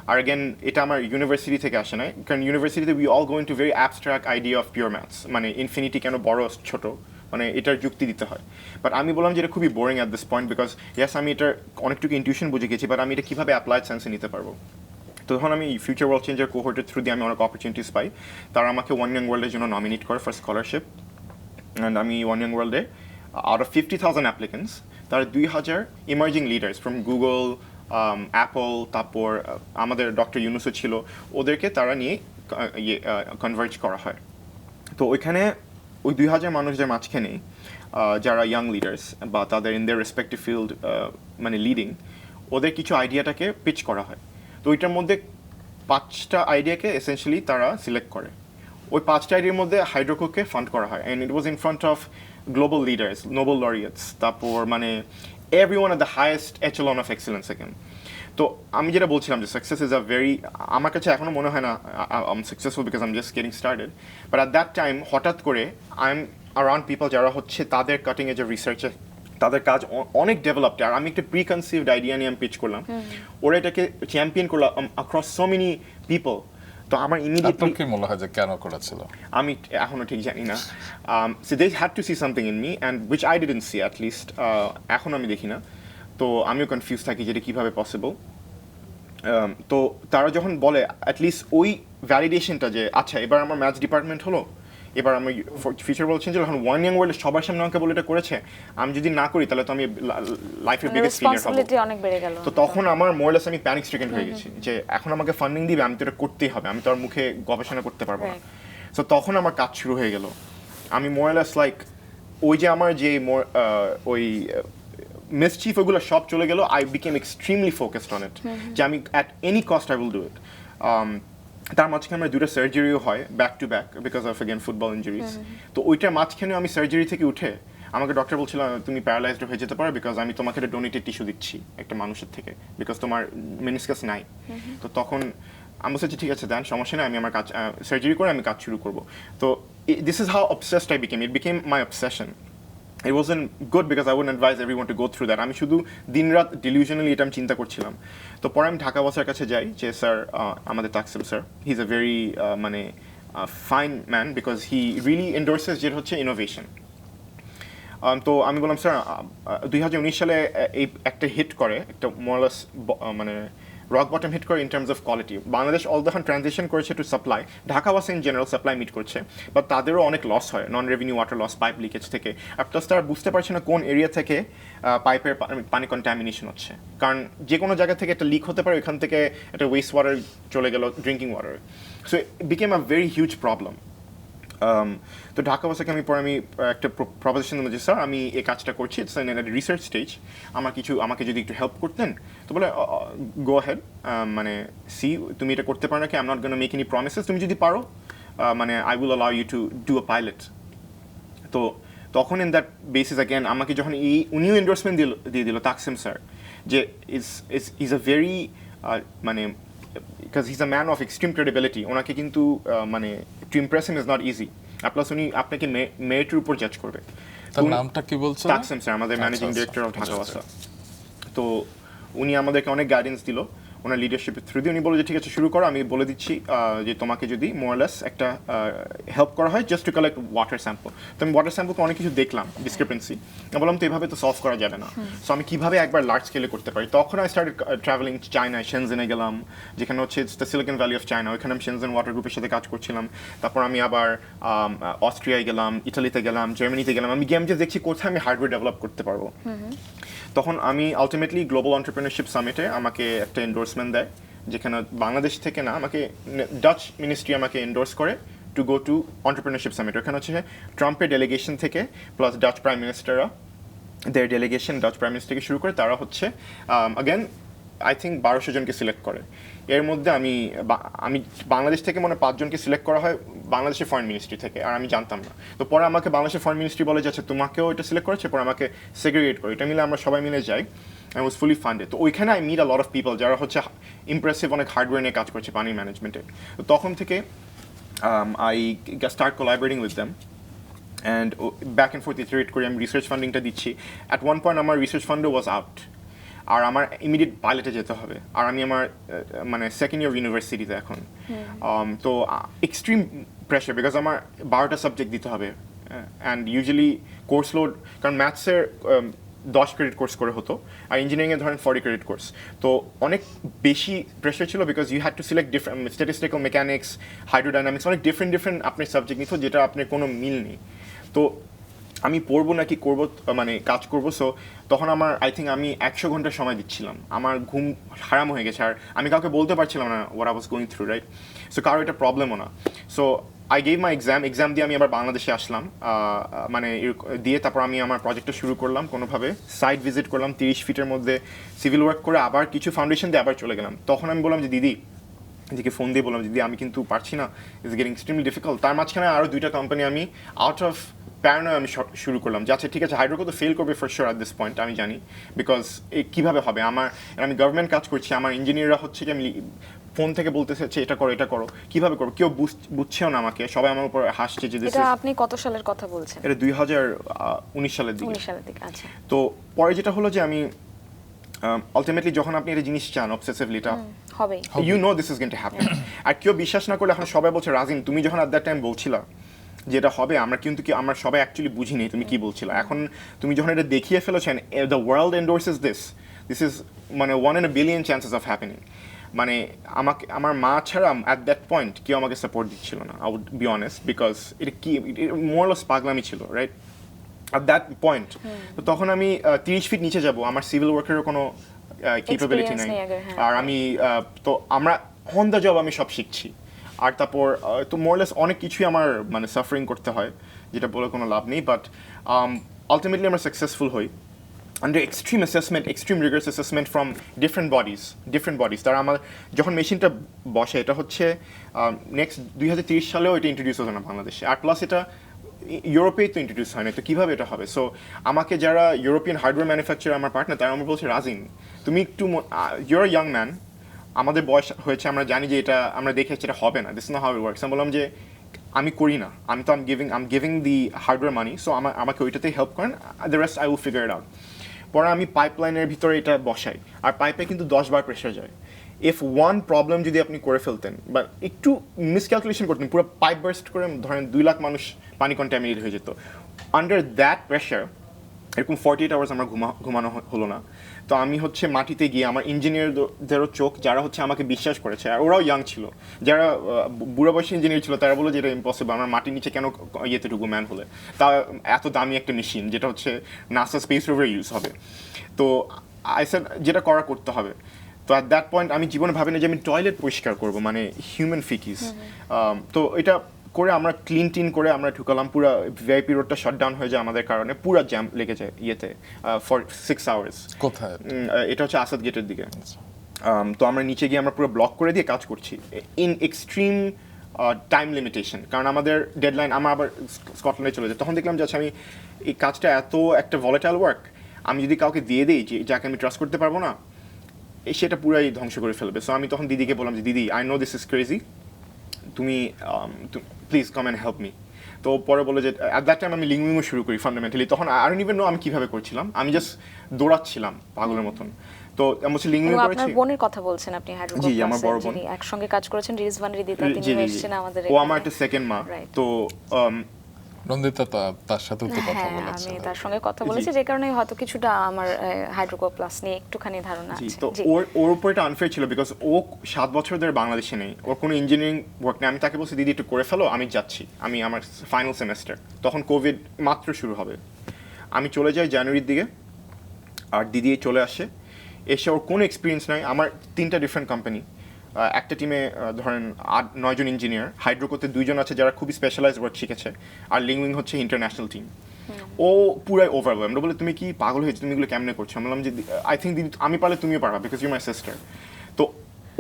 আর অ্যাগেন এটা আমার ইউনিভার্সিটি থেকে আসে নাই কারণ ইউনিভার্সিটিতে we all going to very abstract idea of pure maths মানে ইনফিনিটি কেন বড় ছোট মানে এটার যুক্তি দিতে হয় বাট আমি বললাম যে এটা খুবই boring at this point because ইয়াস আমি এটার অনেকটুকু ইনটিউশন বুঝে গেছি বাট আমি এটা কীভাবে অ্যাপ্লাইড সায়েন্সে নিতে পারবো তখন আমি ফিউচার ওয়ার্ল্ড চেঞ্জার কোহর্টের থ্রু দিয়ে আমি অনেক অপরচুনিটিস পাই তারা আমাকে ওয়ান ইয়াং ওয়ার্ল্ডের জন্য নমিনেট করে ফর স্কলারশিপ অ্যান্ড আমি ওয়ান ইয়াং ওয়ার্ল্ডে আউট অফ 50,000 অ্যাপ্লিকেন্টস তারা 2,000 emerging leaders from Google Apple তারপর আমাদের ডক্টর ইউনুসও ছিল ওদেরকে তারা নিয়ে কনভার্জ করা হয় তো ওইখানে ওই 2,000 মানুষদের মাঝখানে যারা ইয়াং লিডার্স বা তাদের ইন দেয়ার রেসপেক্টিভ ফিল্ড মানে লিডিং ওদের কিছু আইডিয়াটাকে পিচ করা হয় তো ওইটার মধ্যে 5টা আইডিয়াকে এসেন্সিয়ালি তারা সিলেক্ট করে ওই 5টা আইডিয়ার মধ্যে হাইড্রোকোকে ফান্ড করা হয় and it was in front of global leaders Nobel laureates তারপর মানে everyone at the highest echelon of excellence again তো আমি যেটা বলছিলাম যে সাকসেস ইজ আ ভেরি আমার কাছে এখনও মনে হয় না I am successful because I am just getting started but at that time হঠাৎ করে আই এম অ্যারাউন্ড পিপল যারা হচ্ছে তাদের কাটিং এজ অফ রিসার্চে তাদের কাজ অনেক ডেভেলপড আর আমি একটা প্রিকনসিভড আইডিয়া নিয়ে আমি পিচ করলাম ওরা এটাকে চ্যাম্পিয়ন করলাম অ্যাক্রস সো মেনি পিপল তো আমার ইমিডিয়েটলি আপনার কি মনে হয় যে কেন করেছিল? আমি এখনো ঠিক জানি না। So they had to see something in me and which I didn't see at least, এখন আমি দেখি না। তো আমিও কনফিউজ থাকি যে এটা কীভাবে পসিবল। তো তারা যখন বলে অ্যাটলিস্ট ওই ভ্যালিডেশনটা যে আচ্ছা এবার আমার ম্যাথস ডিপার্টমেন্ট হলো, এবার আমি ফিউচার ওয়ার্ল্ড চেঞ্জ হলো, এখন ওয়ান ইয়াং ওয়ার্ল্ডে সবার সামনে আমাকে বলে এটা করেছে, আমি যদি না করি তাহলে তো আমি লাইফের বিগেস্ট ফেলিয়ার হবো। রেসপন্সিবিলিটি অনেক বেড়ে গেল। তো তখন আমার মোরলেস আমি প্যানিক স্ট্রিকেন হয়ে গেছি যে এখন আমাকে ফান্ডিং দিবে, আমি তো এটা করতেই হবে, আমি তো আর মুখে গবেষণা করতে পারবো না। সো তখন আমার কাজ শুরু হয়ে গেল। আমি মোরলেস লাইক ওই যে আমার যে ওই মিসচিফ ওগুলো সব চলে গেল। I became extremely focused on it যে আমি at any cost I will do it. তার মাঝখানে আমার দুটো সার্জারিও হয় back to back because of again football injuries. তো ওইটার মাঝখানে আমি সার্জারি থেকে উঠে আমাকে ডক্টর বলছিল তুমি প্যারালাইজড হয়ে যেতে পারো বিকজ আমি তোমাকে একটা ডোনেটেড টিস্যু দিচ্ছি একটা মানুষের থেকে, বিকজ তোমার মেনিসকাস নাই। তো তখন আমি বলছি ঠিক আছে দেন, সমস্যা নেই, আমি আমার কাজ সার্জারি করে আমি কাজ শুরু করবো। তো this is how obsessed I became. It became my obsession. It wasn't good because I wouldn't advise everyone to go through that. আমি শুধু দিনরাত delusionally এটা আমি চিন্তা করছিলাম। তো পরে আমি ঢাকা বসের কাছে যাই যে স্যার আমাদের Taqsim sir, he is a very মানে fine man because he really endorses যেটা হচ্ছে ইনোভেশন। তো আমি বললাম স্যার 2019 সালে এই একটা হিট করে, একটা মোরলেস মানে রক বটম হিট করে in terms of quality. Bangladesh all যখন ট্রানজিশন করেছে টু সাপ্লাই, ঢাকা ওয়াস ইন জেনারেল সাপ্লাই মিট করছে, বাট তাদেরও অনেক লস হয় non revenue water loss, pipe leakage থেকে। প্লাস তারা বুঝতে পারছে না কোন এরিয়া থেকে পাইপের পানি কন্টামিনেশন হচ্ছে, কারণ যে কোনো জায়গা থেকে একটা লিক হতে পারে, ওইখান থেকে একটা ওয়েস্ট ওয়াটার চলে গেল drinking water. So it became a very huge problem. তো ঢাকা বাসাকে আমি পরে আমি একটা প্রপোজিশন দিলাম যে স্যার আমি এই কাজটা করছি, ইটস ইন রিসার্চ স্টেজ, আমাকে যদি একটু হেল্প করতেন। তো বলে গো হেড, মানে সি তুমি এটা করতে পারো নাকি, I am not gonna make any promises, তুমি যদি পারো মানে I will allow you to do a pilot. তো তখন ইন দ্যাট বেসিস অ্যাগেন আমাকে যখন উনিও এন্ডোর্সমেন্ট দিয়ে দিল তাকসিম স্যার, যে ইজ আ ভেরি মানে because he's a man of extreme credibility, ওনাকে কিন্তু মানে to impress him is not easy, plus উনি আপনাকে মেরিটের উপর জাজ করবে। তার নামটা কি বলছেন? তাকসিম স্যার, আমাদের ম্যানেজিং ডিরেক্টর অফ ঢাকা ওয়াসা। তো উনি আমাদেরকে অনেক গাইডেন্স দিল ওনার লিডারশিপের থ্রু দিয়ে। উনি বলে যে ঠিক আছে শুরু করো, আমি বলে দিচ্ছি যে তোমাকে যদি মোরলেস একটা হেল্প করা হয় just to collect water sample. তো আমি ওয়াটার স্যাম্পল অনেক কিছু দেখলাম ডিসক্রিপেন্সি, আমি বললাম তো এভাবে তো সলভ করা যাবে না, সো আমি কীভাবে একবার লার্জ স্কেলে করতে পারি। তখন আই স্টার্টেড ট্রাভেলিং চায়নায়, শেনজেনে গেলাম, যেখানে হচ্ছে the Silicon Valley of China, ওইখানে আমি শেনজেন ওয়াটার গ্রুপের সাথে কাজ করছিলাম। তারপর আমি আবার অস্ট্রিয়ায় গেলাম, ইটালিতে গেলাম, জার্মানিতে গেলাম। আমি গিয়ে যে দেখছি কোথায় আমি হার্ডওয়্যার ডেভেলপ করতে পারবো। তখন আমি আলটিমেটলি গ্লোবাল এন্টারপ্রেনারশিপ সামিটে আমাকে একটা এন্ডোর্সমেন্ট দেয়, যেখানে বাংলাদেশ থেকে না, আমাকে ডাচ মিনিস্ট্রি আমাকে এন্ডোর্স করে to go to entrepreneurship summit. ওখানে হচ্ছে ট্রাম্পের ডেলিগেশন থেকে প্লাস ডাচ প্রাইম মিনিস্টাররা, দের ডেলিগেশন ডাচ প্রাইম মিনিস্টার থেকে শুরু করে তারা হচ্ছে অ্যাগেন আই থিঙ্ক 1200 জনকে সিলেক্ট করে। এর মধ্যে আমি বাংলাদেশ থেকে মনে 5 জনকে সিলেক্ট করা হয় বাংলাদেশের ফরেন মিনিস্ট্রি থেকে, আর আমি জানতাম না। তো পরে আমাকে বাংলাদেশের ফরেন মিনিস্ট্রি বলে যাচ্ছে তোমাকেও এটা সিলেক্ট করেছে, পরে আমাকে সেগ্রিগেট করে, এটা মিলে আমরা সবাই মিলে যাই। I was fully funded. তো ওইখানে I meet a lot of people যারা হচ্ছে ইমপ্রেসিভ অনেক হার্ডওয়্যার নিয়ে কাজ করছে পানি ম্যানেজমেন্টে। তো তখন থেকে I start collaborating with them and back and forth iterate করে আমি রিসার্চ ফান্ডিংটা দিচ্ছি। অ্যাট ওয়ান পয়েন্ট আমার রিসার্চ ফান্ডও ওয়াজ আউট, আর আমার ইমিডিয়েট পাইলটে যেতে হবে, আর আমি আমার মানে সেকেন্ড ইয়ার ইউনিভার্সিটিতে এখন। তো এক্সট্রিম প্রেশার বিকজ আমার 12টা সাবজেক্ট দিতে হবে অ্যান্ড ইউজুয়ালি কোর্স লোড, কারণ ম্যাথসের 10 ক্রেডিট কোর্স করে হতো, আর ইঞ্জিনিয়ারিংয়ে ধরেন 40 ক্রেডিট কোর্স। তো অনেক বেশি প্রেশার ছিল because you had to select different statistical mechanics, hydrodynamics, অনেক ডিফারেন্ট আপনার সাবজেক্ট নিত যেটা আপনার কোনো মিল নেই। তো আমি পড়বো নাকি করবো মানে কাজ করবো। সো তখন আমার আই থিঙ্ক আমি 100 ঘন্টা সময় দিচ্ছিলাম, আমার ঘুম হারাম হয়ে গেছে, আর আমি কাউকে বলতে পারছিলাম না what I was going through, right? So কারো এটা প্রবলেমও না। So I gave my exam দিয়ে আমি আবার বাংলাদেশে আসলাম, মানে দিয়ে তারপর আমি আমার প্রজেক্টটা শুরু করলাম কোনোভাবে, সাইট ভিজিট করলাম 30 ফিটের মধ্যে, সিভিল ওয়ার্ক করে আবার কিছু ফাউন্ডেশন দিয়ে আবার চলে গেলাম। তখন আমি বললাম যে দিদিকে ফোন দিয়ে বললাম দিদি আমি কিন্তু পারছি না, ইটস গেটিং এক্সট্রিমলি ডিফিকাল্ট। তার মাঝখানে আরও 2টা কোম্পানি আমি আউট অফ প্যারানয় আমি শুরু করলাম যে আচ্ছা ঠিক আছে হাইড্রোকো তো ফেল করবে for sure at this point, আমি জানি, বিকজ কীভাবে হবে আমি গভর্নমেন্ট কাজ করছি, আমার ইঞ্জিনিয়াররা হচ্ছে কি আমি ফোন থেকে বলতেছে এটা করো, কিভাবে করো, কেউ বুঝছেও না আমাকে, সবাই আমার উপর হাসছে। যে এটা আপনি কত সালের কথা বলছেন? এটা 2019 সালের দিকে। 19 সালের দিকে, আচ্ছা। তো পরে যেটা হলো যে আমি আলটিমেটলি যখন আপনি একটা জিনিস চান অবসেসিভলি এটা হবেই, you know this is going to happen. আর কেউ বিশ্বাস না করলে এখন সবাই বলছে রাজিন তুমি যখন অ্যাট দ্যাট টাইম বলছিলা যেটা হবে আমরা কিন্তু কি আমরা সবাই অ্যাকচুয়ালি বুঝিনি তুমি কি বলছিলা, এখন তুমি যখন এটা দেখিয়ে ফেলেছেন দ্য ওয়ার্ল্ড এন্ডোর্সেস দিস ইজ মানে 1 in a billion chances of happening। মানে আমাকে আমার মা ছাড়া অ্যাট দ্যাট পয়েন্ট কেউ আমাকে সাপোর্ট দিচ্ছিল না, I would be honest, because এটা কি মোরলেস পাগলামি ছিল রাইট অ্যাট দ্যাট পয়েন্ট। তো তখন আমি 30 ফিট নিচে যাব, আমার সিভিল ওয়ার্কেরও কোনো ক্যাপাবিলিটি নাই, আর আমি তো আমরা অন দ্য জব আমি সব শিখছি, আর তারপর তো মোরলেস অনেক কিছুই আমার মানে সাফারিং করতে হয় যেটা বলে কোনো লাভ নেই, বাট আলটিমেটলি আমরা সাকসেসফুল হই under extreme assessment, extreme rigorous assessment from different bodies তারা আমার যখন মেশিনটা বসে এটা হচ্ছে নেক্সট 2030 সালেও এটা ইন্ট্রোডিউস হতো না বাংলাদেশে, আর প্লাস এটা ইউরোপেই তো ইন্ট্রোডিউস হয় না, তো কীভাবে এটা হবে? সো আমাকে যারা ইউরোপিয়ান হার্ডওয়্যার ম্যানুফ্যাকচারার আমার পার্টনার তারা আমার বলছে রাজিন তুমি একটু ইউর ইয়াং ম্যান, আমাদের বয়স হয়েছে, আমরা জানি যে এটা আমরা দেখেছি এটা হবে না, this is not how it works. আমি বললাম যে আমি করি না, আমি তো am giving the hardware money, so আমাকে ওইটাতেই হেল্প করেন, the rest I will figure it out. পরে আমি পাইপলাইনের ভিতরে এটা বসাই, আর পাইপে কিন্তু 10 বার প্রেশার যায়। ইফ ওয়ান প্রবলেম যদি আপনি করে ফেলতেন বা একটু মিসক্যালকুলেশন করতেন, পুরো পাইপ বার্স্ট করে ধরেন 2 লাখ মানুষ পানি কন্টামিনেট হয়ে যেত। আন্ডার দ্যাট প্রেশার এরকম 48 আওয়ার্স আমার ঘুমানো হলো না। তো আমি হচ্ছে মাটিতে গিয়ে আমার ইঞ্জিনিয়ারদেরও চোখ যারা হচ্ছে আমাকে বিশ্বাস করেছে, আর ওরাও ইয়াং ছিল, যারা বুড়া বয়সী ইঞ্জিনিয়ার ছিল তারা বলে যে এটা ইম্পসিবল, আমার মাটির নিচে কেন ইয়েতে ঢুকবো ম্যান হলে, তা এত দামি একটা মেশিন যেটা হচ্ছে নাসা স্পেস রোভারে ইউজ হবে। তো আই সেড যেটা করতে হবে। তো অ্যাট দ্যাট পয়েন্ট আমি জীবনে ভাবিনি যে আমি টয়লেট পরিষ্কার করবো, মানে হিউম্যান ফিকিস। তো এটা করে আমরা ক্লিন করে আমরা ঢুকালাম, পুরো ভিআইপি রোডটা শাটডাউন হয়ে যায় আমাদের কারণে, পুরো জ্যাম লেগে যায় ইয়েতে ফর 6 আওয়ার্স। কোথায়? এটা হচ্ছে আসাদ গেটের দিকে। তো আমরা নিচে গিয়ে আমরা পুরো ব্লক করে দিয়ে কাজ করছি ইন এক্সট্রিম টাইম লিমিটেশন, কারণ আমাদের ডেডলাইন, আমার আবার স্কটল্যান্ডে চলে যায়। তখন দেখলাম যে আচ্ছা আমি এই কাজটা এত একটা ভলেটাইল ওয়ার্ক, আমি যদি কাউকে দিয়ে দিই যে যাকে আমি ট্রাস্ট করতে পারবো না, সেটা পুরাই ধ্বংস করে ফেলবে। সো আমি তখন দিদিকে বললাম যে দিদি I know this is crazy, তুমি please come and help me. তো পরে বলে যে অ্যাট দ্যাট টাইম আমি লিঙ্গুইংও শুরু করি ফান্ডামেন্টালি, তখন আই ডোন্ট ইভেন নো আমি কীভাবে করছিলাম, আমি জাস্ট দৌড়াচ্ছিলাম পাগলের মতন। তো আমি হচ্ছে লিঙ্গুইং করেছি। আপনার বোনের কথা বলছেন আপনি, জি আমার বড় বোন, একসঙ্গে কাজ করেছেন রিজওয়ান রিদিতা, তিনি এসেছেন আমাদের, ও আমার একটা সেকেন্ড মা। তো নন্দিতা তার সাথেও তো কথা বলেছে, আমি তার সঙ্গে কথা বলেছি, যে কারণে হয়তো কিছুটা আমার হাইড্রোকো প্লাস নিয়ে একটুখানি ধারণা আছে। তো ওর উপর এটা আনফেয়ার ছিল, বিকজ ও 7 বছর ধরে বাংলাদেশে নেই, ওর কোনো ইঞ্জিনিয়ারিং ওয়ার্ক নেই। আমি তাকে বলছি দিদি একটু করে ফেলো, আমি যাচ্ছি, আমি আমার ফাইনাল সেমেস্টার, তখন কোভিড মাত্র শুরু হবে। আমি চলে যাই জানুয়ারির দিকে, আর দিদি চলে আসে, এসে ওর কোনো এক্সপিরিয়েন্স নাই। আমার 3টা ডিফারেন্ট কোম্পানি, একটা টিমে ধরেন 8-9 জন ইঞ্জিনিয়ার, হাইড্রোকোতে 2 জন আছে যারা খুবই স্পেশালাইজ ওয়ার্ক শিখেছে, আর লিঙ্গুইং হচ্ছে ইন্টারন্যাশনাল টিম। ও পুরাই ওভারওয়েলড। আমরা বলে তুমি কি পাগল হয়েছে, তুমি এগুলো কেমনে করছো? আমি বললাম যে আই থিঙ্ক দিদি আমি পারলে তুমিও পারবা, বিকজ ইউ মাই সিস্টার। তো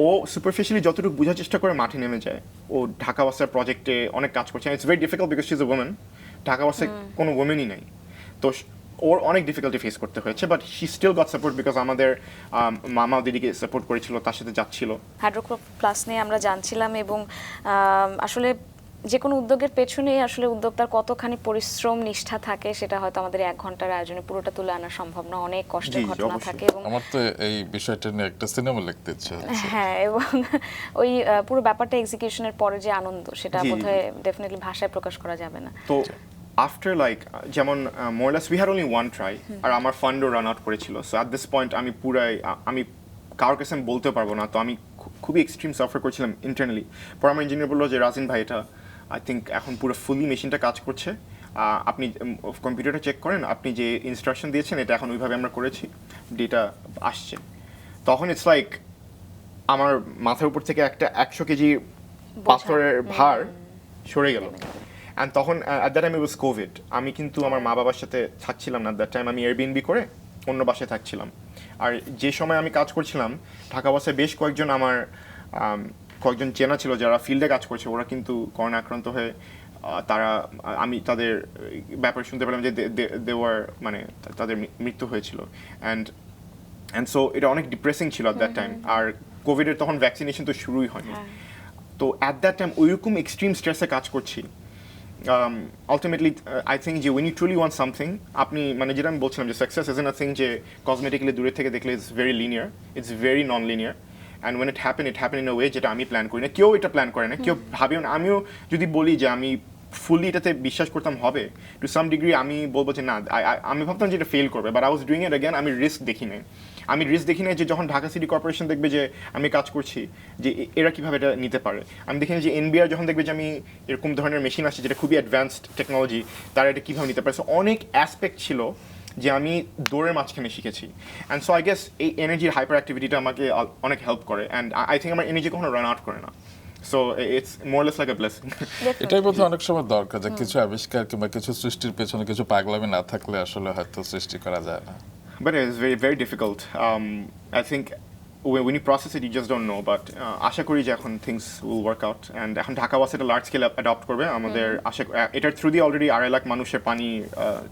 ও সুপারফিশিয়ালি যতটুকু বোঝার চেষ্টা করে মাঠে নেমে যায়। ও ঢাকা বাসের প্রজেক্টে অনেক কাজ করছে, it's very difficult because she is a women, Dhaka বাসে কোনো ওমেনই নাই, তো ওর অনেক ডিফিকাল্টি ফেস করতে হয়েছে, but she still got support because আমাদের মামা দিদিকে সাপোর্ট করেছিল, তার সাথে যাচ্ছিল। হাইড্রোকো প্লাস নিয়ে আমরা জানছিলাম, এবং আসলে যে কোনো উদ্যোগের পেছনে আসলে উদ্যোক্তার কতখানি পরিশ্রম নিষ্ঠা থাকে সেটা হয়তো আমাদের 1 ঘন্টার আয়োজনে পুরোটা তুলে আনা সম্ভব না, অনেক কষ্টের ঘটনা থাকে। এবং আমার তো এই বিষয়টা নিয়ে একটা সিনেমা লিখতে ইচ্ছে হচ্ছে। হ্যাঁ, এবং ওই পুরো ব্যাপারটা এক্সিকিউশনের পরে যে আনন্দ, সেটা বোধহয় ডেফিনেটলি ভাষায় প্রকাশ করা যাবে না। তো আফটার লাইক যেমন more less we had only one try, আর আমার ফান্ডও রান আউট করেছিল। সো অ্যাট দিস পয়েন্ট আমি পুরাই আমি কারোর কাছে বলতে পারবো না, তো আমি খুবই এক্সট্রিম সাফার করছিলাম ইন্টারনালি। পরে আমার ইঞ্জিনিয়ার বললো যে রাজিন ভাই এটা আই থিঙ্ক এখন পুরো ফুলি মেশিনটা কাজ করছে, আপনি কম্পিউটারটা চেক করেন, আপনি যে ইনস্ট্রাকশন দিয়েছেন এটা এখন ওইভাবে আমরা করেছি, ডেটা আসছে। তখন ইটস লাইক আমার মাথার উপর থেকে একটা 100 কেজি পাথরের ভার সরে গেল। অ্যান্ড তখন at that time it was Covid, আমি কিন্তু আমার মা বাবার সাথে থাকছিলাম না, অ্যাট দ্যাট টাইম আমি এয়ারবিএনবি করে অন্য বাসায় থাকছিলাম। আর যে সময় আমি কাজ করছিলাম ঢাকা বাসায় বেশ কয়েকজন আমার কয়েকজন চেনা ছিল যারা ফিল্ডে কাজ করছে, ওরা কিন্তু করোনা আক্রান্ত হয়ে তারা আমি তাদের ব্যাপারে শুনতে পেলাম যে দেওয়ার মানে তাদের মৃত্যু হয়েছিল। অ্যান্ড সো এটা অনেক ডিপ্রেসিং ছিল অ্যাট দ্যাট টাইম। আর কোভিডের তখন ভ্যাকসিনেশন তো শুরুই হয়নি। তো অ্যাট দ্যাট টাইম ওইরকম এক্সট্রিম স্ট্রেসে কাজ করছি, ultimately I think যে when you truly want something আপনি মানে যেটা আমি বলছিলাম যে success isn't a thing যে cosmetically দূরে থেকে দেখলে it's very linear, it's very non-linear. And when it happened in a way যেটা আমি প্ল্যান করি না, কেউ এটা প্ল্যান করে না, কেউ ভাবেও না। আমিও যদি বলি যে আমি ফুললি এটাতে বিশ্বাস করতাম হবে, টু সাম ডিগ্রি আমি বলবো যে না, আমি ভাবতাম যে এটা ফেল করবে, but I was doing it again. আমি রিস্ক দেখি নাই, যে যখন ঢাকা সিটি কর্পোরেশন দেখবে যে আমি কাজ করছি, যে এরা কিভাবে এটা নিতে পারে। আমি দেখি যে এনবিআর যখন দেখবে যে আমি এরকম ধরনের মেশিন আসছে যেটা খুবই অ্যাডভান্সড টেকনোলজি, তারা এটা কীভাবে নিতে পারে। সো অনেক অ্যাসপেক্ট ছিল যে আমি দৌড়ের মাঝখানে শিখেছি। অ্যান্ড সো আই গেস এই এনার্জির হাইপার অ্যাক্টিভিটিটা আমাকে অনেক হেল্প করে। অ্যান্ড আই থিঙ্ক আমার এনার্জি কখনো রান আউট করে না। So it's more less like a blessing. এটাই বোধহয় অনেক সময় দরকার, যে কিছু আবিষ্কার কিংবা কিছু সৃষ্টির পেছনে কিছু পাগলামি না থাকলে আসলে হয়তো সৃষ্টি করা যায় না। But it's very, very difficult. I think when you process it, you just don't know. But আশা করি যে এখন things will work out. And এখন ঢাকা ওয়াস এটা লার্জ স্কেল অ্যাডপ্ট করবে। আমাদের আশা এটার থ্রু দিয়ে অলরেডি 2.5 লাখ মানুষের পানি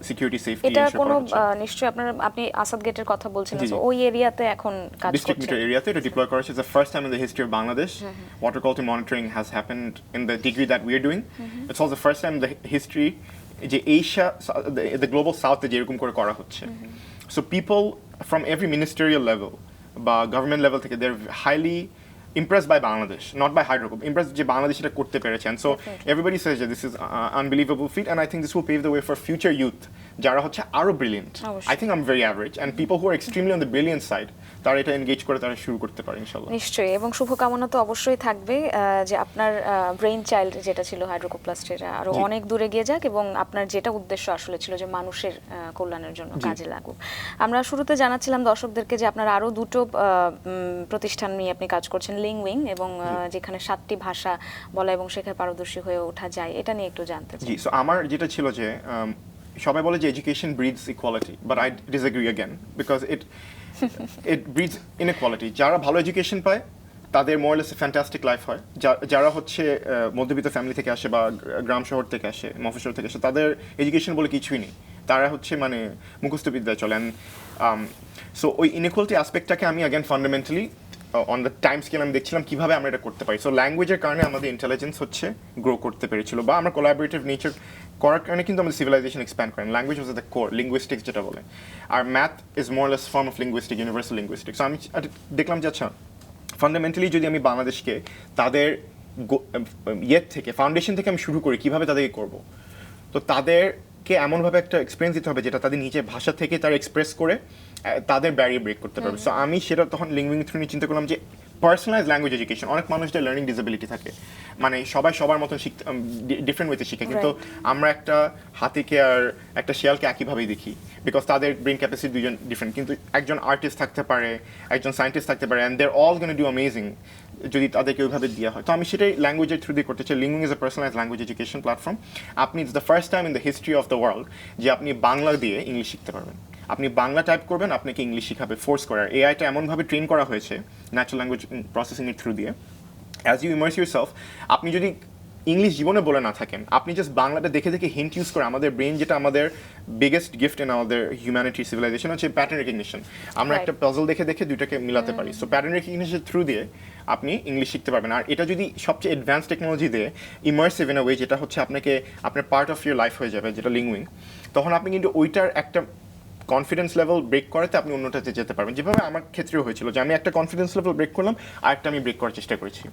সিকিউরিটি সেফটি এটা কোনো নিশ্চয়ই আপনি আসাদ গেটের কথা বলছিলেন, তো ওই এরিয়াতে এখন কাজ করছে, ডিস্ট্রিক্ট মিটার এরিয়াতে এটা ডিপ্লয় করা হচ্ছে। It's the first time in the history of Bangladesh water quality monitoring has happened in the degree that we are doing. It's also the first time in the history যে Asia, the global south যে এরকম করে করা হচ্ছে। So people from every ministerial level বা government level থেকে they're highly impressed by Bangladesh, not by Hydrocop, impressed যে বাংলাদেশ এটা করতে পেরেছে। And so everybody says that this is unbelievable feat, and I think this will pave the way for future youth যারা হচ্ছে আরো brilliant. I think I'm very average, and people who are extremely on the brilliant side তারা এটা এনগেজ করে তারা শুরু করতে পারে ইনশাআল্লাহ। নিশ্চয়ই, এবং শুভকামনা তো অবশ্যই থাকবে যে আপনার ব্রেইন চাইল্ড যেটা ছিল হাইড্রোকোপ্লাস্টের আরো অনেক দূরে গিয়ে যাক, এবং আপনার যেটা উদ্দেশ্য আসলে ছিল যে মানুষের কল্যাণের জন্য কাজে লাগুক। আমরা শুরুতে জানাচ্ছিলাম দর্শকদেরকে যে আপনার আরো দুটো প্রতিষ্ঠান নিয়ে আপনি কাজ করছেন, লিংউইং এবং যেখানে 7টি ভাষা বলা এবং শেখায় পারদর্শী হয়ে ওঠা যায়, এটা নিয়ে একটু জানতে চাই। জি, সো আমার যেটা ছিল যে সবাই বলে যে education breeds equality, but I disagree again, because it breeds inequality. যারা ভালো এডুকেশন পায় তাদের মোর লেস ফ্যান্টাস্টিক লাইফ হয়। যারা হচ্ছে মধ্যবিত্ত ফ্যামিলি থেকে আসে বা গ্রাম শহর থেকে আসে, মফস্বল থেকে আসে, তাদের এডুকেশন বলে কিছুই নেই, তারা হচ্ছে মানে মুখস্থ বিদ্যায় চলেন। সো ওই ইনইকুয়ালিটি অ্যাসপেক্টটাকে আমি again fundamentally on the time scale আমি দেখছিলাম কীভাবে আমরা এটা করতে পারি। সো ল্যাঙ্গুয়েজের কারণে আমাদের ইন্টেলিজেন্স হচ্ছে গ্রো করতে পেরেছিল, বা আমরা কোলাবোরেটিভ নেচার করার কারণে কিন্তু আমাদের সিভিলাইজেশন এক্সপ্যান্ড করেন। Language was the core, linguistics যেটা বলে, আর math is more less form of linguistic, universal linguistics. আমি দেখলাম যে আচ্ছা ফান্ডামেন্টালি যদি আমি বাংলাদেশকে তাদের ইয়ের থেকে ফাউন্ডেশন থেকে আমি শুরু করি, কীভাবে তাদেরকে করবো, তো তাদেরকে এমনভাবে একটা এক্সপিরিয়েন্স দিতে হবে যেটা তাদের নিজের ভাষা থেকে তারা এক্সপ্রেস করে তাদের ব্যারিয়ার ব্রেক করতে পারবে। সো আমি সেটা তখন লিঙ্গুইং থ্রু নিয়ে চিন্তা করলাম যে পার্সোনালাইজ ল্যাঙ্গুয়েজ এডুকেশন। অনেক মানুষদের লার্নিং ডিসেবিলিটি থাকে, মানে সবাই সবার মতন শিখতে ডিফারেন্ট ওয়েতে শিখে, কিন্তু আমরা একটা হাতিকে আর একটা শিয়ালকে একইভাবেই দেখি, বিকজ তাদের ব্রেন ক্যাপাসিটি দুজন ডিফারেন্ট। কিন্তু একজন আর্টিস্ট থাকতে পারে, একজন সায়েন্টিস্ট থাকতে পারে, and they are all gonna do amazing যদি তাদেরকে ওইভাবে দেওয়া হয়। তো আমি সেটাই ল্যাঙ্গুয়েজের থ্রু দিয়ে করতে চাই। Linguing is a personalize language education platform. আপনি it's the first time in the history of the world যে আপনি বাংলা দিয়ে ইংলিশ শিখতে পারবেন। আপনি বাংলা টাইপ করবেন, আপনাকে ইংলিশ শিখাবে ফোর্স করার। এআইটা এমনভাবে ট্রেন করা হয়েছে ন্যাচারাল ল্যাঙ্গুয়েজ প্রসেসিংয়ের থ্রু দিয়ে, অ্যাজ ইউ ইমার্স ইউরসেলফ, আপনি যদি ইংলিশ জীবনে বলে না থাকেন, আপনি জাস্ট বাংলাটা দেখে দেখে হিন্ট ইউজ করে, আমাদের ব্রেন যেটা আমাদের বিগেস্ট গিফট ইন আমাদের হিউম্যানিটি সিভিলাইজেশন হচ্ছে প্যাটার্ন রেকগনিশন। আমরা একটা পাজল দেখে দেখে দুইটাকে মিলাতে পারি। সো প্যাটার্ন রেকগনিশনের থ্রু দিয়ে আপনি ইংলিশ শিখতে পারবেন। আর এটা যদি সবচেয়ে অ্যাডভান্স টেকনোলজি দিয়ে ইমার্সিভ ইন আ ওয়ে, যেটা হচ্ছে আপনাকে আপনার পার্ট অফ ইউর লাইফ হয়ে যাবে, যেটা লিঙ্গুইং, তখন আপনি কিন্তু ওইটার একটা কনফিডেন্স লেভেল ব্রেক করাতে আপনি অন্যটাতে যেতে পারবেন। যেভাবে আমার ক্ষেত্রেও হয়েছিল যে আমি একটা কনফিডেন্স লেভেল ব্রেক করলাম, আর একটা আমি ব্রেক করার চেষ্টা করেছি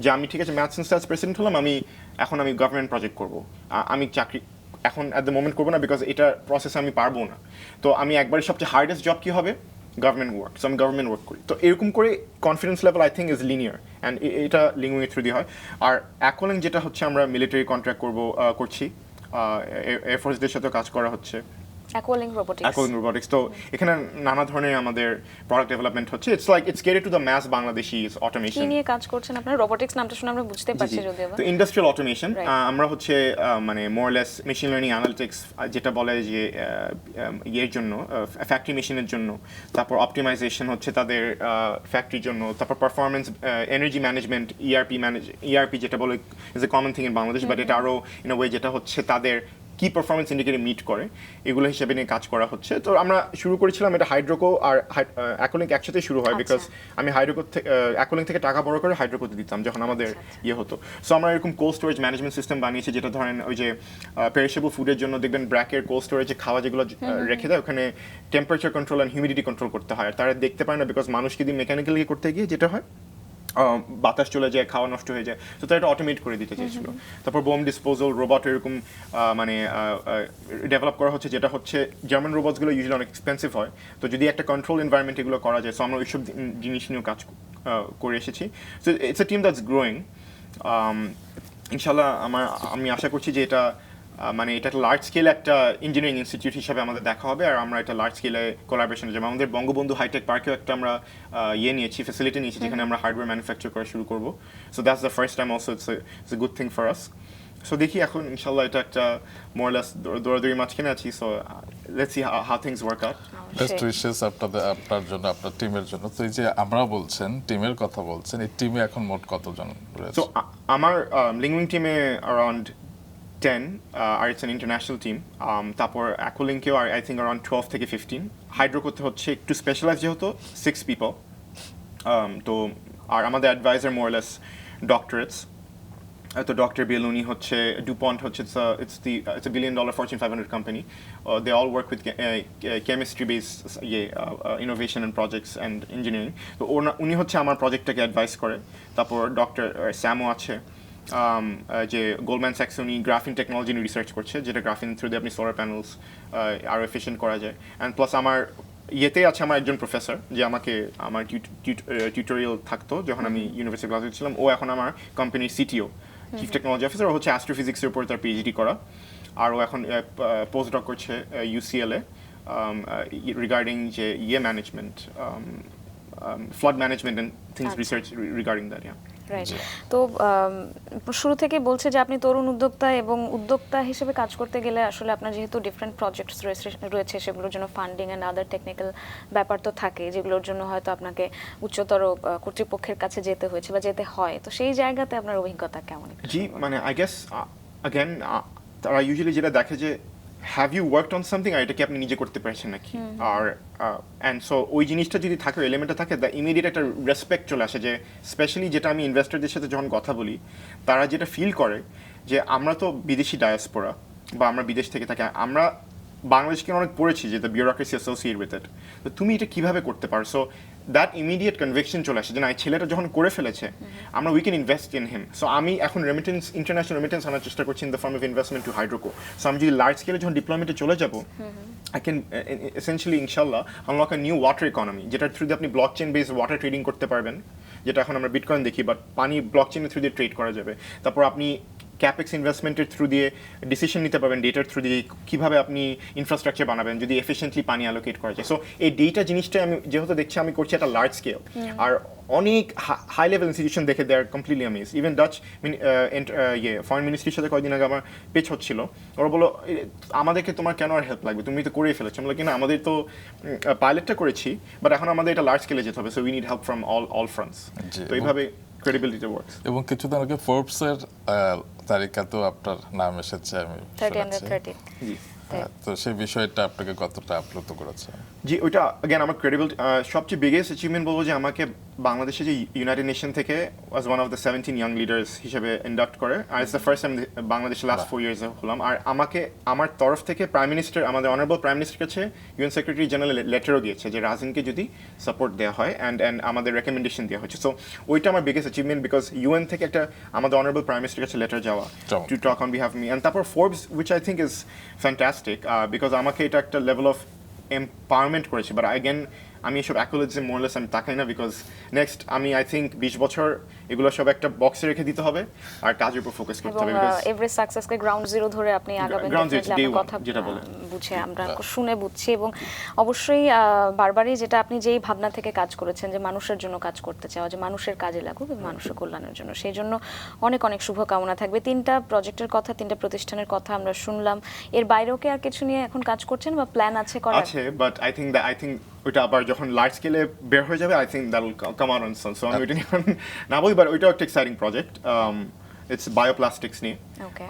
যে আমি ঠিক আছে ম্যাথস অ্যান্ড স্ট্যাটস প্রেসিডেন্ট হলাম, এখন আমি গভর্নমেন্ট প্রজেক্ট করবো, আমি চাকরি এখন অ্যাট দ্য মোমেন্ট করবো না, বিকজ এটা প্রসেস আমি পারবো না। তো আমি একবারে সবচেয়ে হার্ডেস্ট জব কী হবে, গভর্নমেন্ট ওয়ার্ক, সো আমি গভর্নমেন্ট ওয়ার্ক করি। তো এরকম করে confidence level I think is linear, and এটা লিঙ্গুইং থ্রু দিয়ে হয়। আর অ্যাকোলিং যেটা হচ্ছে আমরা মিলিটারি কন্ট্রাক্ট করছি, এয়ারফোর্সদের সাথেও কাজ করা হচ্ছে, অ্যাকোলিং রোবোটিক্স। তো এখানে নানা ধরনের আমাদের প্রোডাক্ট ডেভেলপমেন্ট হচ্ছে। It's gated to the mass Bangladeshi automation. কি নিয়ে কাজ করছেন আপনারা? রোবোটিক্স নামটা শুনে আমরা বুঝতে পারছি যদিও। তো ইন্ডাস্ট্রিয়াল অটোমেশন, আমরা হচ্ছে মানে more less machine learning analytics যেটা বলে যে ইয়ের জন্য, ফ্যাক্টরি মেশিনের জন্য, তারপর অপটিমাইজেশন হচ্ছে তাদের ফ্যাক্টরির জন্য, তারপর পারফরমেন্স, এনার্জি ম্যানেজমেন্ট, ইআরপি যেটা বলে is a common thing in Bangladesh, but এটা আরও ইন আ ওয়ে যেটা হচ্ছে তাদের কি পারফরমেন্স ইন্ডিকেটর মিট করে এগুলো হিসেবে নিয়ে কাজ করা হচ্ছে। তো আমরা শুরু করেছিলাম এটা হাইড্রোকো আর অ্যাকোলিঙ্ক একসাথে শুরু হয়, বিকজ আমি হাইড্রোকো অ্যাকোলিঙ্ক থেকে টাকা বড় করে হাইড্রোকোতে দিতাম যখন আমাদের ইয়ে হতো। সো আমরা এরকম কোল্ড স্টোরেজ ম্যানেজমেন্ট সিস্টেম বানিয়েছি, যেটা ধরেন ওই যে পেরিশেবল ফুডের জন্য দেখবেন ব্র্যাকের কোল্ড স্টোরেজে খাওয়া যেগুলো রেখে দেয়, ওখানে temperature control and humidity control করতে হয়। আর তারা দেখতে পায় না, বিকজ মানুষকে দিয়ে মেকানিক্যালি করতে গিয়ে যেটা হয় বাতাস চলে যায়, খাওয়া নষ্ট হয়ে যায়। তো তারা এটা অটোমেট করে দিতে চেয়েছিল। তারপর বোম ডিসপোজাল রোবট এরকম মানে ডেভেলপ করা হচ্ছে, যেটা হচ্ছে জার্মান রোবটসগুলো ইউজুয়ালি অনেক এক্সপেন্সিভ হয়। তো যদি একটা কন্ট্রোল এনভায়রনমেন্ট এগুলো করা যায়, সো আমরা ওইসব জিনিস নিয়েও কাজ করে এসেছি। So it's a team that's growing. ইনশাল্লাহ আমি আশা করছি যে এটা মানে এটা একটা লার্জ স্কেলে একটা ইঞ্জিনিয়ারিং ইনস্টিটিউট হিসাবে আমাদের দেখা হবে, আর আমরা একটা লার্জ স্কেলে কোলাবোরেশন, যেমন আমাদের বঙ্গবন্ধু হাইটেক পার্কেও একটা আমরা নিয়েছি, ফ্যাসিলিটি নিয়েছি, যেখানে আমরা হার্ডওয়্যার ম্যানুফ্যাকচার করা শুরু করবো। So that's the first time also, it's a good thing for us. So দেখি এখন ইনশাল্লাহ এটা একটা মোরলেস দৌড়াদৌড়ি মাঝখানে আছি। So let's see how things work out. Best wishes আপনার জন্য, আপনার টিমের জন্য। তো এই যে আমরা বলছেন টিমের কথা বলছেন, এই টিমে এখন মোট কতজন রয়েছে? সো আমার লিঙ্কউইং টিমে অ্যারাউন্ড 10 আর ইটস অ্যান ইন্টারন্যাশনাল টিম। তারপর অ্যাকোলিঙ্কেও আই থিঙ্ক অ্যারাউন্ড 12 থেকে 15। হাইড্রো করতে হচ্ছে একটু স্পেশালাইজ যেহেতু 6 পিপল। তো আর আমাদের অ্যাডভাইজার মোরলেস ডক্টরেটস। তো ডক্টর বিল উনি হচ্ছে ডুপন্ট হচ্ছে it's a $1 billion Fortune 500 company. They all work with chemistry based innovation and projects and engineering. তো উনি হচ্ছে আমার প্রজেক্টটাকে অ্যাডভাইস করে। তারপর ডক্টর স্যামও আছে, যে গোল্ডম্যান স্যাক্স, উনি গ্রাফিন টেকনোলজি নিয়ে রিসার্চ করছে, যেটা গ্রাফিন থ্রু দিয়ে আপনি সোলার প্যানেলস আরও এফিশিয়েন্ট করা যায়। অ্যান্ড প্লাস আমার ইয়েতেই আছে আমার একজন প্রফেসর, যে আমাকে আমার টিউটোরিয়াল থাকতো যখন আমি ইউনিভার্সিটি ক্লাসে ছিলাম। ও এখন আমার কোম্পানির সিটিও, চিফ টেকনোলজি অফিসার। ও হচ্ছে অ্যাস্ট্রোফিজিক্সের উপর তার পিএইচডি করা, আর ও এখন পোস্ট ডক করছে ইউসিএল-এ রিগার্ডিং যে management, flood management and things research regarding that. Right. তো শুরু থেকে বলছে যে আপনি তরুণ উদ্যোক্তা, এবং উদ্যোক্তা হিসেবে কাজ করতে গেলে আসলে আপনার যেহেতু ডিফারেন্ট প্রজেক্টস রয়েছে, সেগুলোর জন্য ফান্ডিং অ্যান্ড আদার টেকনিক্যাল ব্যাপার তো থাকে, যেগুলোর জন্য হয়তো আপনাকে উচ্চতর কর্তৃপক্ষের কাছে যেতে হয়েছে বা যেতে হয়। তো সেই জায়গাতে আপনার অভিজ্ঞতা কেমন? জি, মানে আই গেস অ্যাগেন তারা ইউজুয়ালি যেটা দেখে যে have you worked on something, আর এটা কি আপনি নিজে করতে পারছেন নাকি। আর অ্যান্ড সো ওই জিনিসটা যদি থাকে, এলিমেন্টটা থাকে, দ্য ইমিডিয়েট একটা রেসপেক্ট চলে আসে। যে স্পেশালি যেটা আমি ইনভেস্টরদের সাথে যখন কথা বলি, তারা যেটা ফিল করে যে আমরা তো বিদেশি ডায়াসপোরা, বা আমরা বিদেশ থেকে থাকি, আমরা বাংলাদেশকে অনেক পড়েছি যে the bureaucracy associate with it, তো তুমি এটা কীভাবে করতে পারো। সো দ্যাট ইমিডিয়েট কনভিকশন চলে আসে যে না, এই ছেলেটা যখন করে ফেলেছে, আমরা we can invest in him. So আমি এখন রেমিটেন্স, ইন্টারন্যাশনাল রেমিটেন্স আনার চেষ্টা করছি in the form of investment to Hydroco. So আমি যদি লার্জ স্কেলে যখন ডিপ্লয়মেন্টে চলে যাবো, I can essentially ইনশাল্লাহ unlock a new water economy, যেটার থ্রু দিয়ে আপনি ব্লকচেন বেসড ওয়াটার ট্রেডিং করতে পারবেন, যেটা এখন আমরা বিটকয়েন দেখি, বাট পানি ব্লকচেনের থ্রু দিয়ে ট্রেড করা যাবে। তারপর আপনি ক্যাপেক্স ইনভেস্টমেন্টের থ্রু দিয়ে ডিসিশন নিতে পারবেন, ডেটার থ্রু দিয়ে কীভাবে আপনি ইনফ্রাস্ট্রাকচার বানাবেন যদি এফিশিয়েন্টলি পানি অ্যালোকেট করা যায়। সো এই ডেটা জিনিসটা আমি যেহেতু দেখছি, আমি করছি একটা লার্জ স্কেল, আর অনেক হাই লেভেল ইনস্টিটিউশন দেখে they are completely amaze. Even Dutch foreign মিনিস্ট্রির সাথে কয়েকদিন আগে আমার পেচ হচ্ছিল, ওরা বলো আমাদেরকে তোমার কেন আর হেল্প লাগবে, তুমি তো করেই ফেলেছো। আমরা কিনা আমাদের তো পাইলটটা করেছি, বাট এখন আমাদের এটা লার্জ স্কেলে যেতে হবে। So we need help from all fronts. তো এইভাবে ক্রেডিবিলিটি ওয়ার্কস। এবং কিছুদিন আগে ফোর্বসের তালিকাতেও আপনার নাম এসেছে, আমি শুনেছি। তো সেই বিষয়টা আপনাকে কতটা আপ্লুত করেছে? জি, ওইটা অ্যাগেন আমার ক্রেডিবিলিটি সবচেয়ে বিগেস্ট অ্যাচিভমেন্ট বলবো, যে আমাকে বাংলাদেশে যে ইউনাইটেড নেশন থেকে was one of the 17 young leaders হিসেবে ইন্ডাক্ট করে, আর ইটস দ্য ফার্স্ট টাইম বাংলাদেশে লাস্ট 4 ইয়ার্স হলাম। আর আমাকে আমার তরফ থেকে প্রাইম মিনিস্টার, আমাদের অনারেবল প্রাইম মিনিস্টার কাছে ইউএন সেক্রেটারি জেনারেল লেটারও গিয়েছে যে রাজিনকে যদি সাপোর্ট দেওয়া হয়, অ্যান্ড আমাদের রেকমেন্ডেশন দেওয়া হচ্ছে। সো ওইটা আমার বিগেস্ট অ্যাচিভমেন্ট, বিকজ ইউএন থেকে একটা আমাদের অনারেবল প্রাইম মিনিস্টার কাছে লেটার যাওয়া to talk on behalf me. And তারপর Forbes, which I think is fantastic, because আমাকে এটা একটা লেভেল অফ এম্পাওয়ারমেন্ট করেছে। বাট অ্যাগেন আমি এসব অ্যাকোলেজে মোরলেস আমি তাকাই না, বিকজ নেক্সট আমি আই থিঙ্ক 20 বছর এগুলো সব একটা বক্সে রেখে দিতে হবে, আর কাজের উপর ফোকাস করতে হবে। এভরি সাকসেসকে গ্রাউন্ড জিরো ধরে আপনি আগাবেন, কথা বুঝে আমরা শুনে বুঝছি। এবং অবশ্যই বারবারই যেটা আপনি যেই ভাবনা থেকে কাজ করেছেন, যে মানুষের জন্য কাজ করতে চাওয়া, যে মানুষের কাজে লাগুক এবং মানুষের কল্যাণের জন্য, সেই জন্য অনেক অনেক শুভকামনা থাকবে। 3টা প্রজেক্টের কথা, 3টা প্রতিষ্ঠানের কথা আমরা শুনলাম। এর বাইরেও কি আর কিছু নিয়ে এখন কাজ করছেন বা প্ল্যান আছে করার? আছে, বাট আই থিঙ্ক ওইটা আবার যখন লার্জ স্কেলে বের হয়ে যাবে, I think that will come out on soon. So আমি ওইটা না বলি, বাট ওইটাও একটা এক্সাইটিং প্রজেক্ট। ইটস বায়োপ্লাস্টিক্স নিয়ে ওকে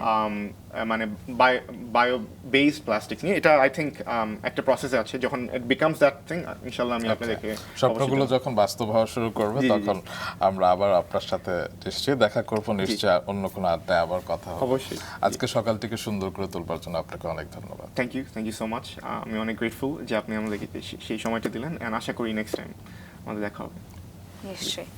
মানে বায়ো বেসড প্লাস্টিক্স নিয়ে। এটা আই থিঙ্ক একটা প্রসেসে আছে, যখন ইট বিকামস দ্যাট থিং ইনশাআল্লাহ আমি আপনাদেরকে স্বপ্নগুলো যখন বাস্তব হওয়া শুরু করবে জি, জি, তখন আমরা আবার আপনার সাথে নিশ্চয়ই দেখা করব, নিশ্চয়ই অন্য কোনো আড্ডায় আবার কথা হবে। অবশ্যই। আজকে সকালটিকে সুন্দর করে তোলবার জন্য আপনাকে অনেক ধন্যবাদ। Thank you so much. আমি অনেক গ্রেটফুল যে আপনি আমাদেরকে সেই সময়টা দিলেন, অ্যান্ড আশা করি নেক্সট টাইম আমাদের দেখা হবে। নিশ্চয়ই।